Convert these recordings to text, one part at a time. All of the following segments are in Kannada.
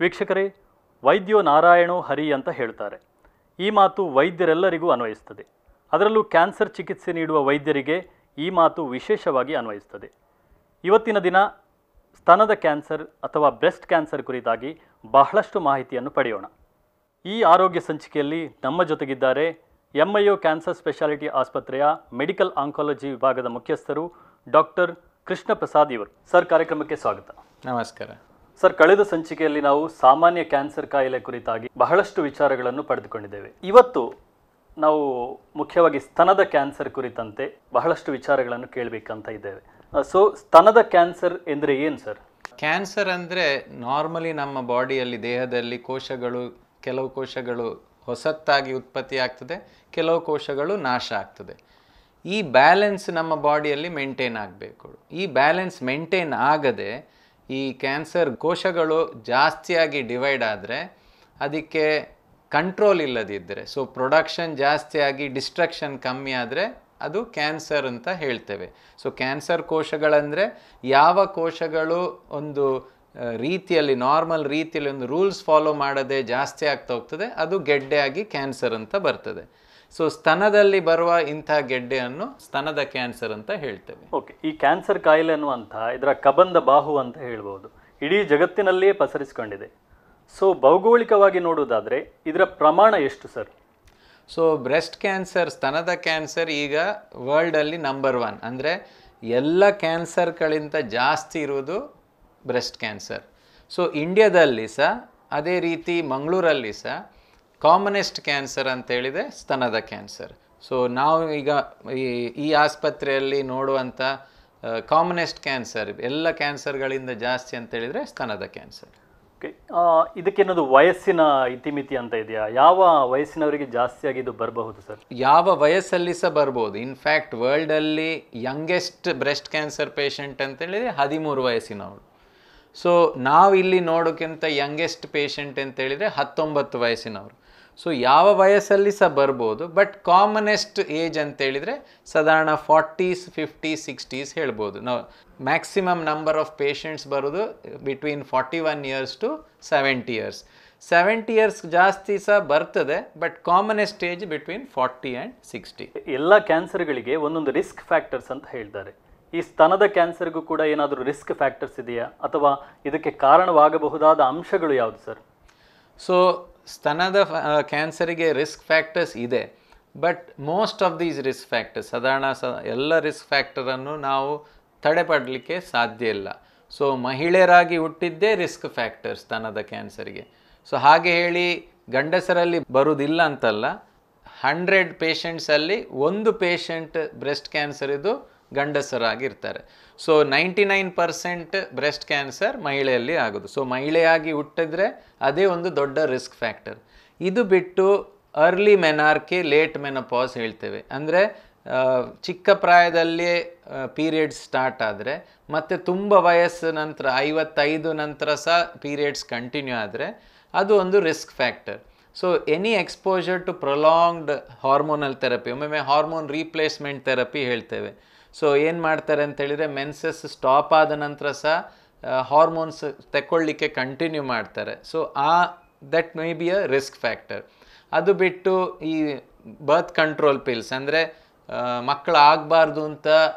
ವೀಕ್ಷಕರೇ, ವೈದ್ಯೋ ನಾರಾಯಣೋ ಹರಿ ಅಂತ ಹೇಳ್ತಾರೆ. ಈ ಮಾತು ವೈದ್ಯರೆಲ್ಲರಿಗೂ ಅನ್ವಯಿಸ್ತದೆ. ಅದರಲ್ಲೂ ಕ್ಯಾನ್ಸರ್ ಚಿಕಿತ್ಸೆ ನೀಡುವ ವೈದ್ಯರಿಗೆ ಈ ಮಾತು ವಿಶೇಷವಾಗಿ ಅನ್ವಯಿಸ್ತದೆ. ಇವತ್ತಿನ ದಿನ ಸ್ತನದ ಕ್ಯಾನ್ಸರ್ ಅಥವಾ ಬ್ರೆಸ್ಟ್ ಕ್ಯಾನ್ಸರ್ ಕುರಿತಾಗಿ ಬಹಳಷ್ಟು ಮಾಹಿತಿಯನ್ನು ಪಡೆಯೋಣ. ಈ ಆರೋಗ್ಯ ಸಂಚಿಕೆಯಲ್ಲಿ ನಮ್ಮ ಜೊತೆಗಿದ್ದಾರೆ ಎಂಐಒ ಕ್ಯಾನ್ಸರ್ ಸ್ಪೆಷಾಲಿಟಿ ಆಸ್ಪತ್ರೆಯ ಮೆಡಿಕಲ್ ಆಂಕಾಲಜಿ ವಿಭಾಗದ ಮುಖ್ಯಸ್ಥರು ಡಾಕ್ಟರ್ ಕೃಷ್ಣ ಪ್ರಸಾದ್ ಇವರು. ಸರ್, ಕಾರ್ಯಕ್ರಮಕ್ಕೆ ಸ್ವಾಗತ. ನಮಸ್ಕಾರ ಸರ್. ಕಳೆದ ಸಂಚಿಕೆಯಲ್ಲಿ ನಾವು ಸಾಮಾನ್ಯ ಕ್ಯಾನ್ಸರ್ ಕಾಯಿಲೆ ಕುರಿತಾಗಿ ಬಹಳಷ್ಟು ವಿಚಾರಗಳನ್ನು ಪಡೆದುಕೊಂಡಿದ್ದೇವೆ. ಇವತ್ತು ನಾವು ಮುಖ್ಯವಾಗಿ ಸ್ತನದ ಕ್ಯಾನ್ಸರ್ ಕುರಿತಂತೆ ಬಹಳಷ್ಟು ವಿಚಾರಗಳನ್ನು ಕೇಳಬೇಕಂತ ಇದ್ದೇವೆ. ಸೊ ಸ್ತನದ ಕ್ಯಾನ್ಸರ್ ಎಂದರೆ ಏನು ಸರ್? ಕ್ಯಾನ್ಸರ್ ಅಂದರೆ ನಾರ್ಮಲಿ ನಮ್ಮ ಬಾಡಿಯಲ್ಲಿ ದೇಹದಲ್ಲಿ ಕೆಲವು ಕೋಶಗಳು ಹೊಸತ್ತಾಗಿ ಉತ್ಪತ್ತಿ ಆಗ್ತದೆ, ಕೆಲವು ಕೋಶಗಳು ನಾಶ ಆಗ್ತದೆ. ಈ ಬ್ಯಾಲೆನ್ಸ್ ನಮ್ಮ ಬಾಡಿಯಲ್ಲಿ ಮೇಂಟೈನ್ ಆಗಬೇಕು. ಈ ಬ್ಯಾಲೆನ್ಸ್ ಮೇಂಟೈನ್ ಆಗದೆ ಈ ಕ್ಯಾನ್ಸರ್ ಕೋಶಗಳು ಜಾಸ್ತಿಯಾಗಿ ಡಿವೈಡ್ ಆದರೆ, ಅದಕ್ಕೆ ಕಂಟ್ರೋಲ್ ಇಲ್ಲದಿದ್ದರೆ, ಸೊ ಪ್ರೊಡಕ್ಷನ್ ಜಾಸ್ತಿಯಾಗಿ ಡಿಸ್ಟ್ರಕ್ಷನ್ ಕಮ್ಮಿ ಆದರೆ ಅದು ಕ್ಯಾನ್ಸರ್ ಅಂತ ಹೇಳ್ತೇವೆ. ಸೊ ಕ್ಯಾನ್ಸರ್ ಕೋಶಗಳಂದರೆ ಯಾವ ಕೋಶಗಳು ಒಂದು ರೀತಿಯಲ್ಲಿ ನಾರ್ಮಲ್ ರೀತಿಯಲ್ಲಿ ಒಂದು ರೂಲ್ಸ್ ಫಾಲೋ ಮಾಡದೆ ಜಾಸ್ತಿ ಆಗ್ತಾ ಹೋಗ್ತದೆ, ಅದು ಗೆಡ್ಡೆಯಾಗಿ ಕ್ಯಾನ್ಸರ್ ಅಂತ ಬರ್ತದೆ. ಸೊ ಸ್ತನದಲ್ಲಿ ಬರುವ ಇಂಥ ಗೆಡ್ಡೆಯನ್ನು ಸ್ತನದ ಕ್ಯಾನ್ಸರ್ ಅಂತ ಹೇಳ್ತೇವೆ. ಓಕೆ, ಈ ಕ್ಯಾನ್ಸರ್ ಕಾಯಿಲೆ ಅನ್ನುವಂಥ ಇದರ ಕಬಂಧ ಬಾಹು ಅಂತ ಹೇಳ್ಬೋದು, ಇಡೀ ಜಗತ್ತಿನಲ್ಲಿಯೇ ಪಸರಿಸಿಕೊಂಡಿದೆ. ಸೊ ಭೌಗೋಳಿಕವಾಗಿ ನೋಡುವುದಾದರೆ ಇದರ ಪ್ರಮಾಣ ಎಷ್ಟು ಸರ್? ಸೊ ಬ್ರೆಸ್ಟ್ ಕ್ಯಾನ್ಸರ್, ಸ್ತನದ ಕ್ಯಾನ್ಸರ್ ಈಗ ವರ್ಲ್ಡಲ್ಲಿ ನಂಬರ್ 1. ಅಂದರೆ ಎಲ್ಲ ಕ್ಯಾನ್ಸರ್ಗಳಿಂದ ಜಾಸ್ತಿ ಇರುವುದು ಬ್ರೆಸ್ಟ್ ಕ್ಯಾನ್ಸರ್. ಸೊ ಇಂಡಿಯಾದಲ್ಲಿ ಸಹ ಅದೇ ರೀತಿ ಮಂಗಳೂರಲ್ಲಿ ಸಹ ಕಾಮನೆಸ್ಟ್ ಕ್ಯಾನ್ಸರ್ ಅಂತ ಹೇಳಿದೆ ಸ್ತನದ ಕ್ಯಾನ್ಸರ್. ಸೊ ನಾವು ಈಗ ಈ ಆಸ್ಪತ್ರೆಯಲ್ಲಿ ನೋಡುವಂಥ ಕಾಮನೆಸ್ಟ್ ಕ್ಯಾನ್ಸರ್, ಎಲ್ಲ ಕ್ಯಾನ್ಸರ್ಗಳಿಂದ ಜಾಸ್ತಿ ಅಂತ ಹೇಳಿದರೆ ಸ್ತನದ ಕ್ಯಾನ್ಸರ್. ಓಕೆ, ಇದಕ್ಕೇನದು ವಯಸ್ಸಿನ ಇತಿಮಿತಿ ಅಂತ ಇದೆಯಾ? ಯಾವ ವಯಸ್ಸಿನವರಿಗೆ ಜಾಸ್ತಿಯಾಗಿ ಇದು ಬರಬಹುದು ಸರ್? ಯಾವ ವಯಸ್ಸಲ್ಲಿ ಸಹ ಬರ್ಬೋದು. ಇನ್ಫ್ಯಾಕ್ಟ್ ವರ್ಲ್ಡಲ್ಲಿ ಯಂಗೆಸ್ಟ್ ಬ್ರೆಸ್ಟ್ ಕ್ಯಾನ್ಸರ್ ಪೇಷಂಟ್ ಅಂತ ಹೇಳಿದರೆ 13 ವಯಸ್ಸಿನವರು. ಸೊ ನಾವು ಇಲ್ಲಿ ನೋಡೋಕ್ಕಿಂತ ಯಂಗೆಸ್ಟ್ ಪೇಷಂಟ್ ಅಂತ ಹೇಳಿದರೆ 19 ವಯಸ್ಸಿನವರು. ಸೊ ಯಾವ ವಯಸ್ಸಲ್ಲಿ ಸಹ ಬರ್ಬೋದು. ಬಟ್ ಕಾಮನೆಸ್ಟ್ ಏಜ್ ಅಂತ ಹೇಳಿದರೆ ಸಾಧಾರಣ 40s, 50s, 60s ಹೇಳ್ಬೋದು. ನಾವು ಮ್ಯಾಕ್ಸಿಮಮ್ ನಂಬರ್ ಆಫ್ ಪೇಷಂಟ್ಸ್ ಬರೋದು between 41 years to 70 years. 70 years ಜಾಸ್ತಿ ಸಹ ಬರ್ತದೆ, but commonest age between 40 and 60. ಎಲ್ಲ ಕ್ಯಾನ್ಸರ್ಗಳಿಗೆ ಒಂದೊಂದು ರಿಸ್ಕ್ ಫ್ಯಾಕ್ಟರ್ಸ್ ಅಂತ ಹೇಳ್ತಾರೆ. ಈ ಸ್ತನದ ಕ್ಯಾನ್ಸರ್ಗೂ ಕೂಡ ಏನಾದರೂ ರಿಸ್ಕ್ ಫ್ಯಾಕ್ಟರ್ಸ್ ಇದೆಯಾ, ಅಥವಾ ಇದಕ್ಕೆ ಕಾರಣವಾಗಬಹುದಾದ ಅಂಶಗಳು ಯಾವುದು ಸರ್? ಸೊ ಸ್ತನದ ಕ್ಯಾನ್ಸರಿಗೆ ರಿಸ್ಕ್ ಫ್ಯಾಕ್ಟರ್ಸ್ ಇದೆ, but most of these risk factors, ಸಾಧಾರಣ ಎಲ್ಲ ರಿಸ್ಕ್ ಫ್ಯಾಕ್ಟರನ್ನು ನಾವು ತಡೆಪಡಲಿಕ್ಕೆ ಸಾಧ್ಯ ಇಲ್ಲ. ಸೊ ಮಹಿಳೆಯರಾಗಿ ಹುಟ್ಟಿದ್ದೇ ರಿಸ್ಕ್ ಫ್ಯಾಕ್ಟರ್ ಸ್ತನದ ಕ್ಯಾನ್ಸರಿಗೆ. ಸೊ ಹಾಗೆ ಹೇಳಿ ಗಂಡಸರಲ್ಲಿ ಬರುವುದಿಲ್ಲ ಅಂತಲ್ಲ. 100 ಪೇಷಂಟ್ಸಲ್ಲಿ 1 ಪೇಷಂಟ್ ಬ್ರೆಸ್ಟ್ ಕ್ಯಾನ್ಸರ್ ಇದು ಗಂಡಸರಾಗಿರ್ತಾರೆ. ಸೊ 99% ಬ್ರೆಸ್ಟ್ ಕ್ಯಾನ್ಸರ್ ಮಹಿಳೆಯಲ್ಲಿ ಆಗೋದು. ಸೊ ಮಹಿಳೆಯಾಗಿ ಹುಟ್ಟಿದ್ರೆ ಅದೇ ಒಂದು ದೊಡ್ಡ ರಿಸ್ಕ್ ಫ್ಯಾಕ್ಟರ್. ಇದು ಬಿಟ್ಟು ಅರ್ಲಿ ಮೆನಾರ್ಕಿ, ಲೇಟ್ ಮೆನಪಾಸ್ ಹೇಳ್ತೇವೆ. ಅಂದರೆ ಚಿಕ್ಕ ಪ್ರಾಯದಲ್ಲೇ ಪೀರಿಯಡ್ಸ್ ಸ್ಟಾರ್ಟ್ ಆದರೆ, ಮತ್ತು ತುಂಬ ವಯಸ್ಸು ನಂತರ 55 ನಂತರ ಸಹ ಪೀರಿಯಡ್ಸ್ ಕಂಟಿನ್ಯೂ ಆದರೆ ಅದು ಒಂದು risk factor. So any exposure to prolonged hormonal therapy, ಒಮ್ಮೊಮ್ಮೆ ಹಾರ್ಮೋನ್ ರೀಪ್ಲೇಸ್ಮೆಂಟ್ ಥೆರಪಿ ಹೇಳ್ತೇವೆ. ಸೊ ಏನು ಮಾಡ್ತಾರೆ ಅಂತೇಳಿದರೆ, ಮೆನ್ಸಸ್ ಸ್ಟಾಪ್ ಆದ ನಂತರ ಸಹ ಹಾರ್ಮೋನ್ಸ್ ತಗೊಳ್ಳಿಕ್ಕೆ ಕಂಟಿನ್ಯೂ ಮಾಡ್ತಾರೆ. So that may be a risk factor. ಅದು ಬಿಟ್ಟು ಈ ಬರ್ತ್ ಕಂಟ್ರೋಲ್ ಪಿಲ್ಸ್, ಅಂದರೆ ಮಕ್ಕಳು ಆಗಬಾರ್ದು ಅಂತ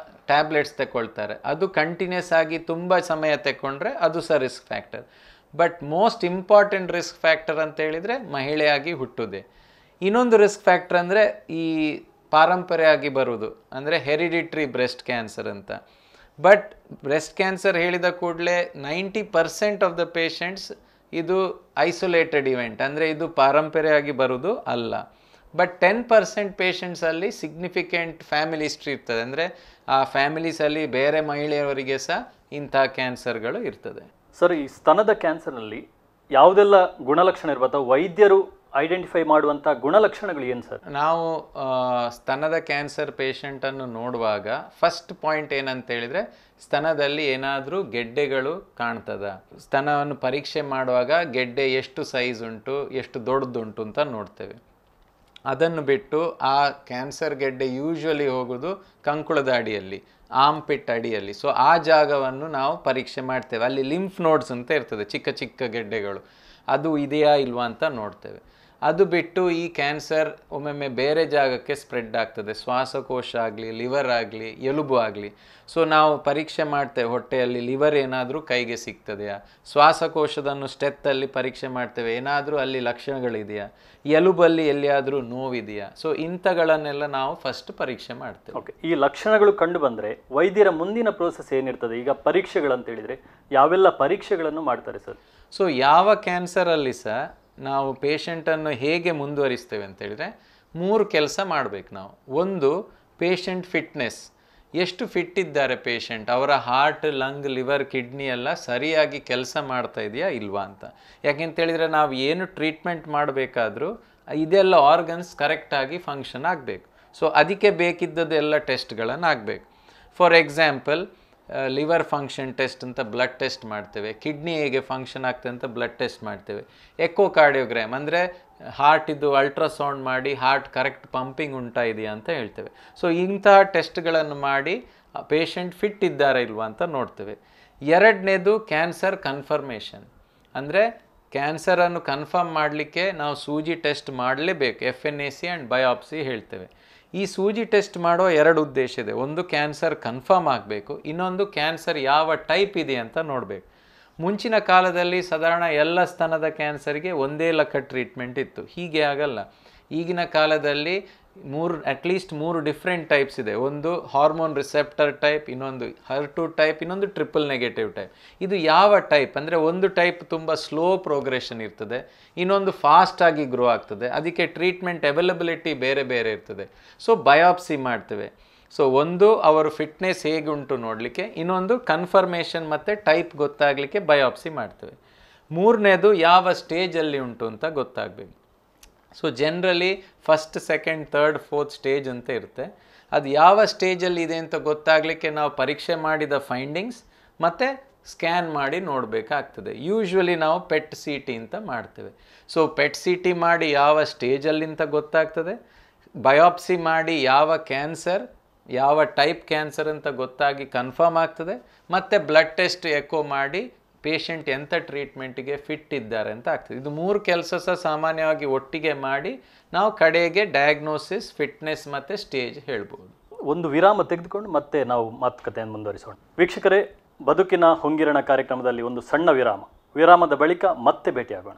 ಟ್ಯಾಬ್ಲೆಟ್ಸ್ ತಗೊಳ್ತಾರೆ, ಅದು ಕಂಟಿನ್ಯೂಸ್ ಆಗಿ ತುಂಬ ಸಮಯ ತಗೊಂಡ್ರೆ ಅದು ಸಹ risk factor. But most important risk factor ಅಂತ ಹೇಳಿದರೆ ಮಹಿಳೆಯಾಗಿ ಹುಟ್ಟುವುದೇ. ಇನ್ನೊಂದು ರಿಸ್ಕ್ ಫ್ಯಾಕ್ಟರ್ ಅಂದರೆ ಈ ಪಾರಂಪರ್ಯವಾಗಿ ಬರುವುದು, ಅಂದರೆ ಹೆರಿಡಿಟ್ರಿ ಬ್ರೆಸ್ಟ್ ಕ್ಯಾನ್ಸರ್ ಅಂತ. ಬಟ್ ಬ್ರೆಸ್ಟ್ ಕ್ಯಾನ್ಸರ್ ಹೇಳಿದ ಕೂಡಲೇ 90% ಆಫ್ ದ ಪೇಷಂಟ್ಸ್ ಇದು ಐಸೋಲೇಟೆಡ್ ಇವೆಂಟ್, ಅಂದರೆ ಇದು ಪಾರಂಪರ್ಯವಾಗಿ ಬರುವುದು ಅಲ್ಲ. ಬಟ್ 10% ಪೇಷಂಟ್ಸಲ್ಲಿ ಸಿಗ್ನಿಫಿಕೆಂಟ್ ಫ್ಯಾಮಿಲಿ ಹಿಸ್ಟ್ರಿ ಇರ್ತದೆ, ಅಂದರೆ ಆ ಫ್ಯಾಮಿಲೀಸಲ್ಲಿ ಬೇರೆ ಮಹಿಳೆಯವರಿಗೆ ಸಹ ಇಂಥ ಕ್ಯಾನ್ಸರ್ಗಳು ಇರ್ತದೆ. ಸರ್, ಈ ಸ್ತನದ ಕ್ಯಾನ್ಸರ್ನಲ್ಲಿ ಯಾವುದೆಲ್ಲ ಗುಣಲಕ್ಷಣ ಇರ್ಬೋದು, ವೈದ್ಯರು ಐಡೆಂಟಿಫೈ ಮಾಡುವಂಥ ಗುಣಲಕ್ಷಣಗಳು ಏನು ಸರ್? ನಾವು ಸ್ತನದ ಕ್ಯಾನ್ಸರ್ ಪೇಷಂಟನ್ನು ನೋಡುವಾಗ ಫಸ್ಟ್ ಪಾಯಿಂಟ್ ಏನಂತ ಹೇಳಿದರೆ, ಸ್ತನದಲ್ಲಿ ಏನಾದರೂ ಗೆಡ್ಡೆಗಳು ಕಾಣ್ತದ. ಸ್ತನವನ್ನು ಪರೀಕ್ಷೆ ಮಾಡುವಾಗ ಗೆಡ್ಡೆ ಎಷ್ಟು ಸೈಜ್ ಉಂಟು, ಎಷ್ಟು ದೊಡ್ಡದುಂಟು ಅಂತ ನೋಡ್ತೇವೆ. ಅದನ್ನು ಬಿಟ್ಟು ಆ ಕ್ಯಾನ್ಸರ್ ಗೆಡ್ಡೆ ಯೂಶ್ವಲಿ ಹೋಗೋದು ಕಂಕುಳದ ಅಡಿಯಲ್ಲಿ, ಆಮ್ಪಿಟ್ ಅಡಿಯಲ್ಲಿ. ಸೊ ಆ ಜಾಗವನ್ನು ನಾವು ಪರೀಕ್ಷೆ ಮಾಡ್ತೇವೆ. ಅಲ್ಲಿ ಲಿಂಫ್ ನೋಡ್ಸ್ ಅಂತ ಇರ್ತದೆ, ಚಿಕ್ಕ ಚಿಕ್ಕ ಗೆಡ್ಡೆಗಳು, ಅದು ಇದೆಯಾ ಇಲ್ವಾ ಅಂತ ನೋಡ್ತೇವೆ. ಅದು ಬಿಟ್ಟು ಈ ಕ್ಯಾನ್ಸರ್ ಒಮ್ಮೊಮ್ಮೆ ಬೇರೆ ಜಾಗಕ್ಕೆ ಸ್ಪ್ರೆಡ್ ಆಗ್ತದೆ, ಶ್ವಾಸಕೋಶ ಆಗಲಿ, ಲಿವರ್ ಆಗಲಿ, ಎಲುಬು ಆಗಲಿ. ಸೊ ನಾವು ಪರೀಕ್ಷೆ ಮಾಡ್ತೇವೆ, ಹೊಟ್ಟೆಯಲ್ಲಿ ಲಿವರ್ ಏನಾದರೂ ಕೈಗೆ ಸಿಗ್ತದೆಯಾ, ಶ್ವಾಸಕೋಶದನ್ನು ಸ್ಟೆತ್ತಲ್ಲಿ ಪರೀಕ್ಷೆ ಮಾಡ್ತೇವೆ, ಏನಾದರೂ ಅಲ್ಲಿ ಲಕ್ಷಣಗಳಿದೆಯಾ, ಎಲುಬಲ್ಲಿ ಎಲ್ಲಿಯಾದರೂ ನೋವಿದೆಯಾ. ಸೊ ಇಂಥಗಳನ್ನೆಲ್ಲ ನಾವು ಫಸ್ಟ್ ಪರೀಕ್ಷೆ ಮಾಡ್ತೇವೆ. ಓಕೆ, ಈ ಲಕ್ಷಣಗಳು ಕಂಡು ಬಂದರೆ ವೈದ್ಯರ ಮುಂದಿನ ಪ್ರೋಸೆಸ್ ಏನಿರ್ತದೆ? ಈಗ ಪರೀಕ್ಷೆಗಳಂತ ಹೇಳಿದರೆ ಯಾವೆಲ್ಲ ಪರೀಕ್ಷೆಗಳನ್ನು ಮಾಡ್ತಾರೆ ಸರ್? ಸೊ ಯಾವ ಕ್ಯಾನ್ಸರಲ್ಲಿ ಸಹ ನಾವು ಪೇಷಂಟನ್ನು ಹೇಗೆ ಮುಂದುವರಿಸ್ತೇವೆ ಅಂತೇಳಿದರೆ 3 ಕೆಲಸ ಮಾಡಬೇಕು ನಾವು. ಒಂದು, ಪೇಷಂಟ್ ಫಿಟ್ನೆಸ್, ಎಷ್ಟು ಫಿಟ್ ಇದ್ದಾರೆ ಪೇಷಂಟ್, ಅವರ ಹಾರ್ಟ್, ಲಂಗ್, ಲಿವರ್, ಕಿಡ್ನಿ ಎಲ್ಲ ಸರಿಯಾಗಿ ಕೆಲಸ ಮಾಡ್ತಾ ಇದೆಯಾ ಇಲ್ವಾ ಅಂತ. ಯಾಕೆಂತೇಳಿದರೆ ನಾವು ಏನು ಟ್ರೀಟ್ಮೆಂಟ್ ಮಾಡಬೇಕಾದ್ರೂ ಇದೆಲ್ಲ ಆರ್ಗನ್ಸ್ ಕರೆಕ್ಟಾಗಿ ಫಂಕ್ಷನ್ ಆಗಬೇಕು. ಸೊ ಅದಕ್ಕೆ ಬೇಕಿದ್ದದೆಲ್ಲ ಟೆಸ್ಟ್ಗಳನ್ನು ಆಗಬೇಕು. For example liver function test ಅಂತ ಬ್ಲಡ್ ಟೆಸ್ಟ್ ಮಾಡ್ತೇವೆ, ಕಿಡ್ನಿ ಹೇಗೆ ಫಂಕ್ಷನ್ ಆಗ್ತದೆ ಅಂತ ಬ್ಲಡ್ ಟೆಸ್ಟ್ ಮಾಡ್ತೇವೆ, ಎಕೋಕಾರ್ಡಿಯೋಗ್ರಾಮ್ ಅಂದರೆ ಹಾರ್ಟಿದ್ದು ಅಲ್ಟ್ರಾಸೌಂಡ್ ಮಾಡಿ ಹಾರ್ಟ್ ಕರೆಕ್ಟ್ ಪಂಪಿಂಗ್ ಉಂಟಾ ಇದೆಯಾ ಅಂತ ಹೇಳ್ತೇವೆ. ಸೊ ಇಂತಹ ಟೆಸ್ಟ್ಗಳನ್ನು ಮಾಡಿ ಪೇಷಂಟ್ ಫಿಟ್ ಇದ್ದಾರಾ ಇಲ್ವಾ ಅಂತ ನೋಡ್ತೇವೆ. ಎರಡನೇದು ಕ್ಯಾನ್ಸರ್ ಕನ್ಫರ್ಮೇಷನ್, ಅಂದರೆ ಕ್ಯಾನ್ಸರನ್ನು ಕನ್ಫರ್ಮ್ ಮಾಡಲಿಕ್ಕೆ ನಾವು ಸೂಜಿ ಟೆಸ್ಟ್ ಮಾಡಲೇಬೇಕು, FNAC ಆ್ಯಂಡ್ ಬಯಾಪ್ಸಿ ಹೇಳ್ತೇವೆ. ಈ ಸೂಜಿ ಟೆಸ್ಟ್ ಮಾಡೋ 2 ಉದ್ದೇಶ ಇದೆ. ಒಂದು, ಕ್ಯಾನ್ಸರ್ ಕನ್ಫರ್ಮ್ ಆಗಬೇಕು, ಇನ್ನೊಂದು ಕ್ಯಾನ್ಸರ್ ಯಾವ ಟೈಪ್ ಇದೆ ಅಂತ ನೋಡಬೇಕು. ಮುಂಚಿನ ಕಾಲದಲ್ಲಿ ಸಾಧಾರಣ ಎಲ್ಲ ಸ್ತನದ ಕ್ಯಾನ್ಸರ್ಗೆ ಒಂದೇ ಲಕ್ಕ ಟ್ರೀಟ್ಮೆಂಟ್ ಇತ್ತು. ಹೀಗೆ ಆಗಲ್ಲ. ಈಗಿನ ಕಾಲದಲ್ಲಿ ಅಟ್ಲೀಸ್ಟ್ 3 ಡಿಫ್ರೆಂಟ್ ಟೈಪ್ಸ್ ಇದೆ. ಒಂದು ಹಾರ್ಮೋನ್ ರಿಸೆಪ್ಟರ್ ಟೈಪ್, ಇನ್ನೊಂದು HER2 ಟೈಪ್, ಇನ್ನೊಂದು ಟ್ರಿಪಲ್ ನೆಗೆಟಿವ್ ಟೈಪ್. ಇದು ಯಾವ ಟೈಪ್ ಅಂದರೆ ಒಂದು ಟೈಪ್ ತುಂಬ ಸ್ಲೋ ಪ್ರೋಗ್ರೆಷನ್ ಇರ್ತದೆ, ಇನ್ನೊಂದು ಫಾಸ್ಟಾಗಿ ಗ್ರೋ ಆಗ್ತದೆ. ಅದಕ್ಕೆ ಟ್ರೀಟ್ಮೆಂಟ್ ಅವೈಲಬಿಲಿಟಿ ಬೇರೆ ಬೇರೆ ಇರ್ತದೆ. ಸೊ ಬಯಾಪ್ಸಿ ಮಾಡ್ತೇವೆ. ಸೊ ಒಂದು, ಅವರ ಫಿಟ್ನೆಸ್ ಹೇಗೆ ಉಂಟು ನೋಡಲಿಕ್ಕೆ, ಇನ್ನೊಂದು ಕನ್ಫರ್ಮೇಷನ್ ಮತ್ತು ಟೈಪ್ ಗೊತ್ತಾಗಲಿಕ್ಕೆ ಬಯಾಪ್ಸಿ ಮಾಡ್ತೇವೆ. ಮೂರನೇದು, ಯಾವ ಸ್ಟೇಜಲ್ಲಿ ಉಂಟು ಅಂತ ಗೊತ್ತಾಗಬೇಕು. So generally first, second, third, fourth stage ಅಂತ ಇರುತ್ತೆ. ಅದು ಯಾವ ಸ್ಟೇಜಲ್ಲಿ ಇದೆ ಅಂತ ಗೊತ್ತಾಗಲಿಕ್ಕೆ ನಾವು ಪರೀಕ್ಷೆ ಮಾಡಿದ ಫೈಂಡಿಂಗ್ಸ್ ಮತ್ತು ಸ್ಕ್ಯಾನ್ ಮಾಡಿ ನೋಡಬೇಕಾಗ್ತದೆ. ಯೂಶ್ವಲಿ ನಾವು PET CT ಅಂತ ಮಾಡ್ತೇವೆ. ಸೊ PET CT ಮಾಡಿ ಯಾವ ಸ್ಟೇಜಲ್ಲಿಂತ ಗೊತ್ತಾಗ್ತದೆ, ಬಯಾಪ್ಸಿ ಮಾಡಿ ಯಾವ ಕ್ಯಾನ್ಸರ್, ಯಾವ ಟೈಪ್ ಕ್ಯಾನ್ಸರ್ ಅಂತ ಗೊತ್ತಾಗಿ ಕನ್ಫರ್ಮ್ ಆಗ್ತದೆ, ಮತ್ತು ಬ್ಲಡ್ ಟೆಸ್ಟ್ ಎಕೋ ಮಾಡಿ ಪೇಷಂಟ್ ಎಂಥ ಟ್ರೀಟ್ಮೆಂಟಿಗೆ ಫಿಟ್ ಇದ್ದಾರೆ ಅಂತ ಆಗ್ತದೆ. ಇದು 3 ಕೆಲಸ ಸಹ ಸಾಮಾನ್ಯವಾಗಿ ಒಟ್ಟಿಗೆ ಮಾಡಿ ನಾವು ಕಡೆಗೆ ಡಯಾಗ್ನೋಸಿಸ್, ಫಿಟ್ನೆಸ್ ಮತ್ತು ಸ್ಟೇಜ್ ಹೇಳ್ಬೋದು. ಒಂದು ವಿರಾಮ ತೆಗೆದುಕೊಂಡು ಮತ್ತೆ ನಾವು ಮಾತುಕತೆಯನ್ನು ಮುಂದುವರಿಸೋಣ. ವೀಕ್ಷಕರೇ, ಬದುಕಿನ ಹೊಂಗಿರಣ ಕಾರ್ಯಕ್ರಮದಲ್ಲಿ ಒಂದು ಸಣ್ಣ ವಿರಾಮ. ವಿರಾಮದ ಬಳಿಕ ಮತ್ತೆ ಭೇಟಿಯಾಗೋಣ.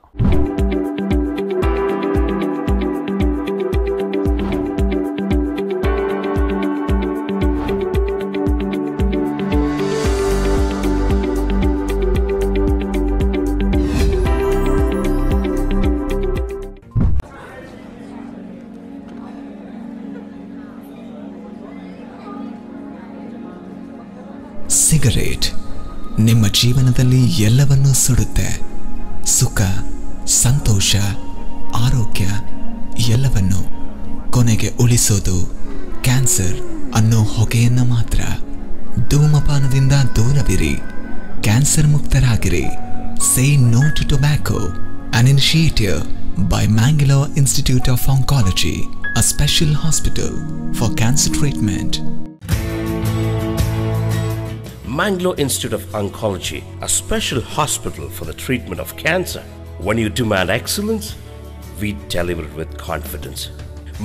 ಸಿಗರೇಟ್ ನಿಮ್ಮ ಜೀವನದಲ್ಲಿ ಎಲ್ಲವನ್ನೂ ಸುಡುತ್ತೆ. ಸುಖ, ಸಂತೋಷ, ಆರೋಗ್ಯ ಎಲ್ಲವನ್ನು. ಕೊನೆಗೆ ಉಳಿಸೋದು ಕ್ಯಾನ್ಸರ್ ಅನ್ನೋ ಹೊಗೆಯನ್ನ ಮಾತ್ರ. ಧೂಮಪಾನದಿಂದ ದೂರವಿರಿ, ಕ್ಯಾನ್ಸರ್ ಮುಕ್ತರಾಗಿರಿ. Say no to tobacco, an initiative by Mangalore Institute of Oncology, a special hospital for cancer treatment. Mangalore Institute of Oncology, a special hospital for the treatment of cancer. When you demand excellence, we deliver it with confidence.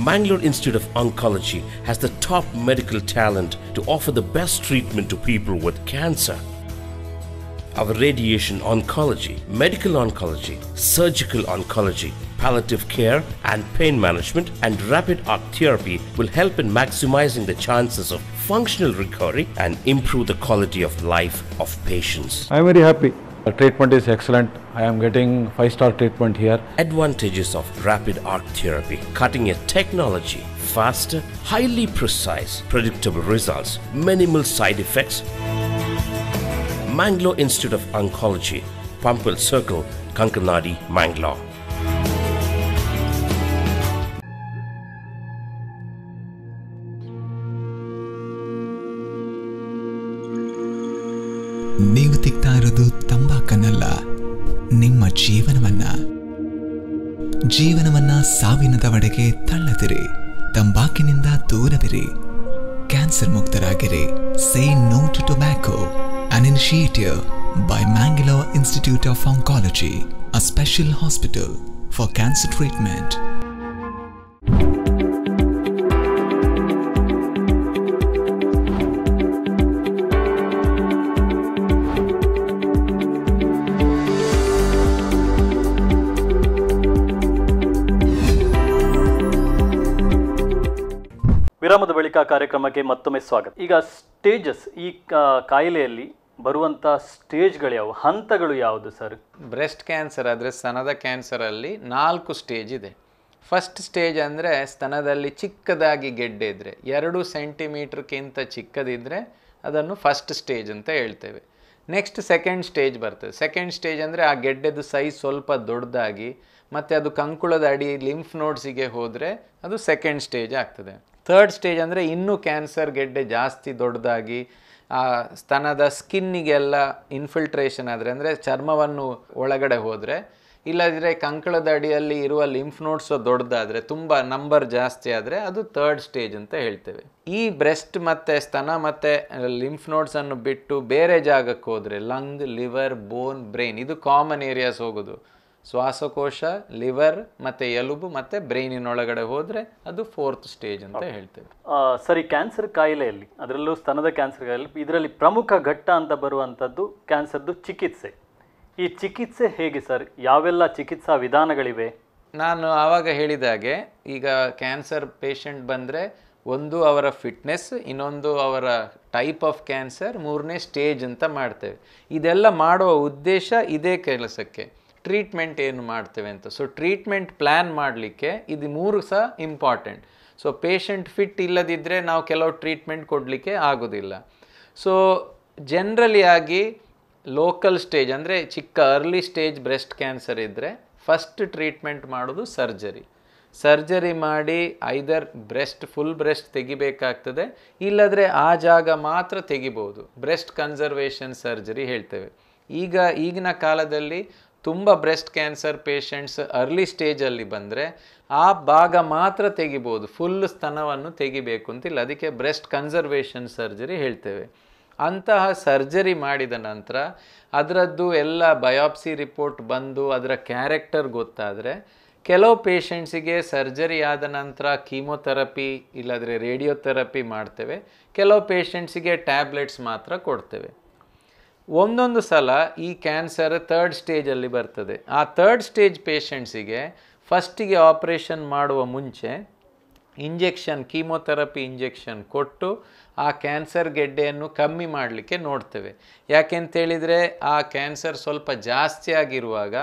Mangalore Institute of Oncology has the top medical talent to offer the best treatment to people with cancer. Our radiation oncology, medical oncology, surgical oncology, palliative care and pain management and rapid arc therapy will help in maximizing the chances of functional recovery and improve the quality of life of patients. I am very happy. The treatment is excellent. I am getting 5-star treatment here. Advantages of rapid arc therapy: cutting edge technology, faster, highly precise, predictable results, minimal side effects. Mangalore Institute of Oncology, Pampil Circle, Kankanadi, Mangalore. ನೀವು ತಿಕ್ತಾ ಇರೋದು ತಂಬಾಕನ್ನಲ್ಲ, ನಿಮ್ಮ ಜೀವನವನ್ನ. ಜೀವನವನ್ನ ಸಾವಿನ ದವಡೆಗೆ ತಳ್ಳದಿರಿ, ತಂಬಾಕಿನಿಂದ ದೂರವಿರಿ, ಕ್ಯಾನ್ಸರ್ ಮುಕ್ತರಾಗಿರಿ. Say no to tobacco, an initiative by Mangalore Institute of Oncology, a special hospital for cancer treatment. ವಿರಾಮದ ಬಳಿಕ ಕಾರ್ಯಕ್ರಮಕ್ಕೆ ಮತ್ತೊಮ್ಮೆ ಸ್ವಾಗತ. ಈಗ ಸ್ಟೇಜಸ್, ಈ ಕಾಯಿಲೆಯಲ್ಲಿ ಬರುವಂಥ ಸ್ಟೇಜ್ಗಳು ಯಾವುವು, ಹಂತಗಳು ಯಾವುದು ಸರ್? ಬ್ರೆಸ್ಟ್ ಕ್ಯಾನ್ಸರ್ ಆದರೆ ಸ್ತನದ ಕ್ಯಾನ್ಸರಲ್ಲಿ 4 ಸ್ಟೇಜ್ ಇದೆ. ಫಸ್ಟ್ ಸ್ಟೇಜ್ ಅಂದರೆ ಸ್ತನದಲ್ಲಿ ಚಿಕ್ಕದಾಗಿ ಗೆಡ್ಡೆ ಇದ್ದರೆ, 2 ಸೆಂಟಿಮೀಟ್ರ್ಗಿಂತ ಚಿಕ್ಕದಿದ್ದರೆ ಅದನ್ನು ಫಸ್ಟ್ ಸ್ಟೇಜ್ ಅಂತ ಹೇಳ್ತೇವೆ. ನೆಕ್ಸ್ಟ್ ಸೆಕೆಂಡ್ ಸ್ಟೇಜ್ ಬರ್ತದೆ. ಸೆಕೆಂಡ್ ಸ್ಟೇಜ್ ಅಂದರೆ ಆ ಗೆಡ್ಡೆದು ಸೈಜ್ ಸ್ವಲ್ಪ ದೊಡ್ಡದಾಗಿ ಮತ್ತು ಅದು ಕಂಕುಳದ ಅಡಿ ಲಿಂಫ್ ನೋಡ್ಸಿಗೆ ಹೋದರೆ ಅದು ಸೆಕೆಂಡ್ ಸ್ಟೇಜ್ ಆಗ್ತದೆ. ಥರ್ಡ್ ಸ್ಟೇಜ್ ಅಂದರೆ ಇನ್ನೂ ಕ್ಯಾನ್ಸರ್ ಗೆಡ್ಡೆ ಜಾಸ್ತಿ ದೊಡ್ಡದಾಗಿ ಆ ಸ್ತನದ ಸ್ಕಿನ್ನಿಗೆಲ್ಲ ಇನ್ಫಿಲ್ಟ್ರೇಷನ್ ಆದರೆ, ಅಂದರೆ ಚರ್ಮವನ್ನು ಒಳಗಡೆ ಹೋದರೆ, ಇಲ್ಲದಿದ್ದರೆ ಕಂಕಳದ ಅಡಿಯಲ್ಲಿ ಇರುವ ಲಿಂಫ್ ನೋಡ್ಸು ದೊಡ್ಡದಾದರೆ, ತುಂಬ ನಂಬರ್ ಜಾಸ್ತಿ ಆದರೆ ಅದು ಥರ್ಡ್ ಸ್ಟೇಜ್ ಅಂತ ಹೇಳ್ತೇವೆ. ಈ ಬ್ರೆಸ್ಟ್ ಮತ್ತು ಸ್ತನ ಮತ್ತು ಲಿಂಫ್ ನೋಡ್ಸನ್ನು ಬಿಟ್ಟು ಬೇರೆ ಜಾಗಕ್ಕೆ ಹೋದರೆ, ಲಂಗ್, ಲಿವರ್, ಬೋನ್, ಬ್ರೈನ್, ಇದು ಕಾಮನ್ ಏರಿಯಾಸ್ ಹೋಗೋದು. ಶ್ವಾಸಕೋಶ, ಲಿವರ್ ಮತ್ತು ಎಲುಬು ಮತ್ತು ಬ್ರೈನಿನೊಳಗಡೆ ಹೋದರೆ ಅದು ಫೋರ್ತ್ ಸ್ಟೇಜ್ ಅಂತ ಹೇಳ್ತೇವೆ. ಸರಿ, ಕ್ಯಾನ್ಸರ್ ಕಾಯಿಲೆಯಲ್ಲಿ, ಅದರಲ್ಲೂ ಸ್ತನದ ಕ್ಯಾನ್ಸರ್ ಕಾಯಿಲೆ, ಇದರಲ್ಲಿ ಪ್ರಮುಖ ಘಟ್ಟ ಅಂತ ಬರುವಂಥದ್ದು ಕ್ಯಾನ್ಸರ್ದು ಚಿಕಿತ್ಸೆ. ಈ ಚಿಕಿತ್ಸೆ ಹೇಗೆ ಸರ್? ಯಾವೆಲ್ಲ ಚಿಕಿತ್ಸಾ ವಿಧಾನಗಳಿವೆ? ನಾನು ಆವಾಗ ಹೇಳಿದಾಗೆ, ಈಗ ಕ್ಯಾನ್ಸರ್ ಪೇಷಂಟ್ ಬಂದರೆ ಒಂದು ಅವರ ಫಿಟ್ನೆಸ್, ಇನ್ನೊಂದು ಅವರ ಟೈಪ್ ಆಫ್ ಕ್ಯಾನ್ಸರ್, 3ನೇ ಸ್ಟೇಜ್ ಅಂತ ಮಾಡ್ತೇವೆ. ಇದೆಲ್ಲ ಮಾಡುವ ಉದ್ದೇಶ ಇದೇ ಕೆಲಸಕ್ಕೆ. ಟ್ರೀಟ್ಮೆಂಟ್ ಏನು ಮಾಡ್ತೇವೆ ಅಂತ. ಸೊ ಟ್ರೀಟ್ಮೆಂಟ್ ಪ್ಲ್ಯಾನ್ ಮಾಡಲಿಕ್ಕೆ ಇದು 3 ಸಹ ಇಂಪಾರ್ಟೆಂಟ್. ಸೊ ಪೇಷಂಟ್ ಫಿಟ್ ಇಲ್ಲದಿದ್ದರೆ ನಾವು ಕೆಲವು ಟ್ರೀಟ್ಮೆಂಟ್ ಕೊಡಲಿಕ್ಕೆ ಆಗೋದಿಲ್ಲ. ಸೊ ಜನರಲಿ ಆಗಿ ಲೋಕಲ್ ಸ್ಟೇಜ್ ಅಂದರೆ ಚಿಕ್ಕ ಅರ್ಲಿ ಸ್ಟೇಜ್ ಬ್ರೆಸ್ಟ್ ಕ್ಯಾನ್ಸರ್ ಇದ್ದರೆ ಫಸ್ಟ್ ಟ್ರೀಟ್ಮೆಂಟ್ ಮಾಡೋದು ಸರ್ಜರಿ ಮಾಡಿ ಐದರ್ ಫುಲ್ ಬ್ರೆಸ್ಟ್ ತೆಗಿಬೇಕಾಗ್ತದೆ, ಇಲ್ಲದ್ರೆ ಆ ಜಾಗ ಮಾತ್ರ ತೆಗಿಬೋದು. ಬ್ರೆಸ್ಟ್ ಕನ್ಸರ್ವೇಷನ್ ಸರ್ಜರಿ ಹೇಳ್ತೇವೆ. ಈಗಿನ ಕಾಲದಲ್ಲಿ ತುಂಬ ಬ್ರೆಸ್ಟ್ ಕ್ಯಾನ್ಸರ್ ಪೇಷಂಟ್ಸ್ ಅರ್ಲಿ ಸ್ಟೇಜಲ್ಲಿ ಬಂದರೆ ಆ ಭಾಗ ಮಾತ್ರ ತೆಗಿಬೋದು, ಫುಲ್ ಸ್ತನವನ್ನು ತೆಗಿಬೇಕು ಅಂತಿಲ್ಲ. ಅದಕ್ಕೆ ಬ್ರೆಸ್ಟ್ ಕನ್ಸರ್ವೇಷನ್ ಸರ್ಜರಿ ಹೇಳ್ತೇವೆ. ಅಂತಹ ಸರ್ಜರಿ ಮಾಡಿದ ನಂತರ ಅದರದ್ದು ಎಲ್ಲ ಬಯಾಪ್ಸಿ ರಿಪೋರ್ಟ್ ಬಂದು ಅದರ ಕ್ಯಾರೆಕ್ಟರ್ ಗೊತ್ತಾದರೆ, ಕೆಲವು ಪೇಷಂಟ್ಸಿಗೆ ಸರ್ಜರಿ ಆದ ನಂತರ ಕೀಮೊಥೆರಪಿ ಇಲ್ಲಾದರೆ ರೇಡಿಯೋಥೆರಪಿ ಮಾಡ್ತೇವೆ, ಕೆಲವು ಪೇಷಂಟ್ಸಿಗೆ ಟ್ಯಾಬ್ಲೆಟ್ಸ್ ಮಾತ್ರ ಕೊಡ್ತೇವೆ. ಒಂದೊಂದು ಸಲ ಈ ಕ್ಯಾನ್ಸರ್ ಥರ್ಡ್ ಸ್ಟೇಜಲ್ಲಿ ಬರ್ತದೆ. ಆ ಥರ್ಡ್ ಸ್ಟೇಜ್ ಪೇಷಂಟ್ಸಿಗೆ ಫಸ್ಟಿಗೆ ಆಪ್ರೇಷನ್ ಮಾಡುವ ಮುಂಚೆ ಕೀಮೊಥೆರಪಿ ಇಂಜೆಕ್ಷನ್ ಕೊಟ್ಟು ಆ ಕ್ಯಾನ್ಸರ್ ಗೆಡ್ಡೆಯನ್ನು ಕಮ್ಮಿ ಮಾಡಲಿಕ್ಕೆ ನೋಡ್ತೇವೆ. ಯಾಕೆಂತೇಳಿದರೆ ಆ ಕ್ಯಾನ್ಸರ್ ಸ್ವಲ್ಪ ಜಾಸ್ತಿ ಆಗಿರುವಾಗ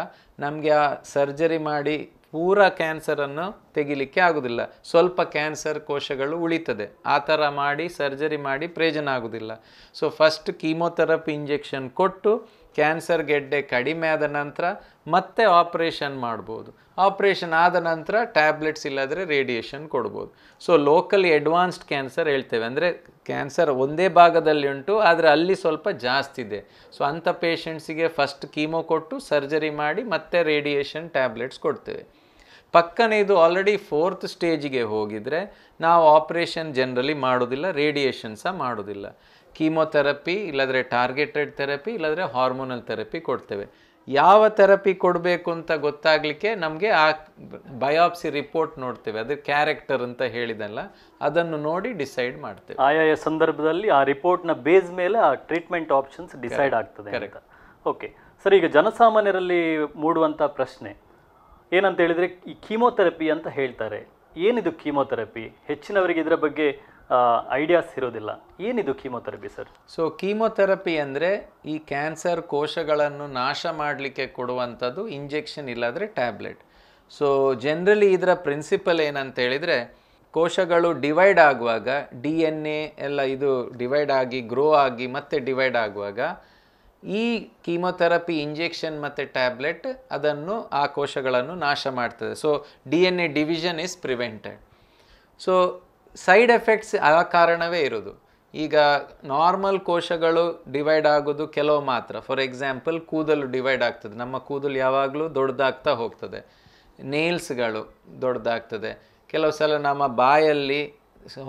ನಮಗೆ ಆ ಸರ್ಜರಿ ಮಾಡಿ ಪೂರ ಕ್ಯಾನ್ಸರನ್ನು ತೆಗಿಲಿಕ್ಕೆ ಆಗೋದಿಲ್ಲ, ಸ್ವಲ್ಪ ಕ್ಯಾನ್ಸರ್ ಕೋಶಗಳು ಉಳಿತದೆ. ಆ ಥರ ಮಾಡಿ ಸರ್ಜರಿ ಮಾಡಿ ಪ್ರಯೋಜನ ಆಗೋದಿಲ್ಲ. ಸೊ ಫಸ್ಟ್ ಕೀಮೊಥೆರಪಿ ಇಂಜೆಕ್ಷನ್ ಕೊಟ್ಟು ಕ್ಯಾನ್ಸರ್ ಗೆಡ್ಡೆ ಕಡಿಮೆ ಆದ ನಂತರ ಮತ್ತೆ ಆಪ್ರೇಷನ್ ಮಾಡ್ಬೋದು. ಆಪ್ರೇಷನ್ ಆದ ನಂತರ ಟ್ಯಾಬ್ಲೆಟ್ಸ್ ಇಲ್ಲಾದರೆ ರೇಡಿಯೇಷನ್ ಕೊಡ್ಬೋದು. ಸೊ ಲೋಕಲಿ ಅಡ್ವಾನ್ಸ್ಡ್ ಕ್ಯಾನ್ಸರ್ ಹೇಳ್ತೇವೆ, ಅಂದರೆ ಕ್ಯಾನ್ಸರ್ ಒಂದೇ ಭಾಗದಲ್ಲಿ ಉಂಟು ಆದರೆ ಅಲ್ಲಿ ಸ್ವಲ್ಪ ಜಾಸ್ತಿ ಇದೆ. ಸೊ ಅಂಥ ಪೇಷಂಟ್ಸಿಗೆ ಫಸ್ಟ್ ಕೀಮೋ ಕೊಟ್ಟು ಸರ್ಜರಿ ಮಾಡಿ ಮತ್ತೆ ರೇಡಿಯೇಷನ್ ಟ್ಯಾಬ್ಲೆಟ್ಸ್ ಕೊಡ್ತೇವೆ. ಪಕ್ಕನೆ ಇದು ಆಲ್ರೆಡಿ ಫೋರ್ತ್ ಸ್ಟೇಜಿಗೆ ಹೋಗಿದರೆ ನಾವು ಆಪ್ರೇಷನ್ ಜನರಲಿ ಮಾಡೋದಿಲ್ಲ, ರೇಡಿಯೇಷನ್ ಸಹ ಮಾಡೋದಿಲ್ಲ. ಕೀಮೊಥೆರಪಿ ಇಲ್ಲಾದರೆ ಟಾರ್ಗೆಟೆಡ್ ಥೆರಪಿ ಇಲ್ಲಾದರೆ ಹಾರ್ಮೋನಲ್ ಥೆರಪಿ ಕೊಡ್ತೇವೆ. ಯಾವ ಥೆರಪಿ ಕೊಡಬೇಕು ಅಂತ ಗೊತ್ತಾಗಲಿಕ್ಕೆ ನಮಗೆ ಆ ಬಯಾಪ್ಸಿ ರಿಪೋರ್ಟ್ ನೋಡ್ತೇವೆ, ಅದ್ರ ಕ್ಯಾರೆಕ್ಟರ್ ಅಂತ ಹೇಳಿದಲ್ಲ, ಅದನ್ನು ನೋಡಿ ಡಿಸೈಡ್ ಮಾಡ್ತೇವೆ. ಆಯಾಯ ಸಂದರ್ಭದಲ್ಲಿ ಆ ರಿಪೋರ್ಟ್ನ ಬೇಸ್ ಮೇಲೆ ಆ ಟ್ರೀಟ್ಮೆಂಟ್ ಆಪ್ಷನ್ಸ್ ಡಿಸೈಡ್ ಆಗ್ತದೆ. ಓಕೆ ಸರ್, ಈಗ ಜನಸಾಮಾನ್ಯರಲ್ಲಿ ಮೂಡುವಂಥ ಪ್ರಶ್ನೆ ಏನಂತ ಹೇಳಿದರೆ, ಈ ಕೀಮೊಥೆರಪಿ ಅಂತ ಹೇಳ್ತಾರೆ. ಏನಿದು ಕೀಮೊಥೆರಪಿ? ಹೆಚ್ಚಿನವರಿಗೆ ಇದರ ಬಗ್ಗೆ ಐಡಿಯಾಸ್ ಇರೋದಿಲ್ಲ. ಏನಿದು ಕೀಮೊಥೆರಪಿ ಸರ್? ಸೊ ಕೀಮೊಥೆರಪಿ ಅಂದರೆ ಈ ಕ್ಯಾನ್ಸರ್ ಕೋಶಗಳನ್ನು ನಾಶ ಮಾಡಲಿಕ್ಕೆ ಕೊಡುವಂಥದ್ದು ಇಂಜೆಕ್ಷನ್ ಇಲ್ಲಾದರೆ ಟ್ಯಾಬ್ಲೆಟ್. ಸೊ ಜನರಲಿ ಇದರ ಪ್ರಿನ್ಸಿಪಲ್ ಏನಂತ ಹೇಳಿದರೆ, ಕೋಶಗಳು ಡಿವೈಡ್ ಆಗುವಾಗ DNA ಎಲ್ಲ ಇದು ಡಿವೈಡ್ ಆಗಿ ಗ್ರೋ ಆಗಿ ಮತ್ತೆ ಡಿವೈಡ್ ಆಗುವಾಗ ಈ ಕೀಮೊಥೆರಪಿ ಇಂಜೆಕ್ಷನ್ ಮತ್ತು ಟ್ಯಾಬ್ಲೆಟ್ ಅದನ್ನು ಆ ಕೋಶಗಳನ್ನು ನಾಶ ಮಾಡ್ತದೆ. So DNA division is prevented. So side effects ಆ ಕಾರಣವೇ ಇರೋದು. ಈಗ ನಾರ್ಮಲ್ ಕೋಶಗಳು ಡಿವೈಡ್ ಆಗೋದು ಕೆಲವು ಮಾತ್ರ. ಫಾರ್ ಎಕ್ಸಾಂಪಲ್ ಕೂದಲು ಡಿವೈಡ್ ಆಗ್ತದೆ, ನಮ್ಮ ಕೂದಲು ಯಾವಾಗಲೂ ದೊಡ್ಡದಾಗ್ತಾ ಹೋಗ್ತದೆ. ನೇಲ್ಸ್ಗಳು ದೊಡ್ಡದಾಗ್ತದೆ, ಕೆಲವು ಸಲ ನಮ್ಮ ಬಾಯಲ್ಲಿ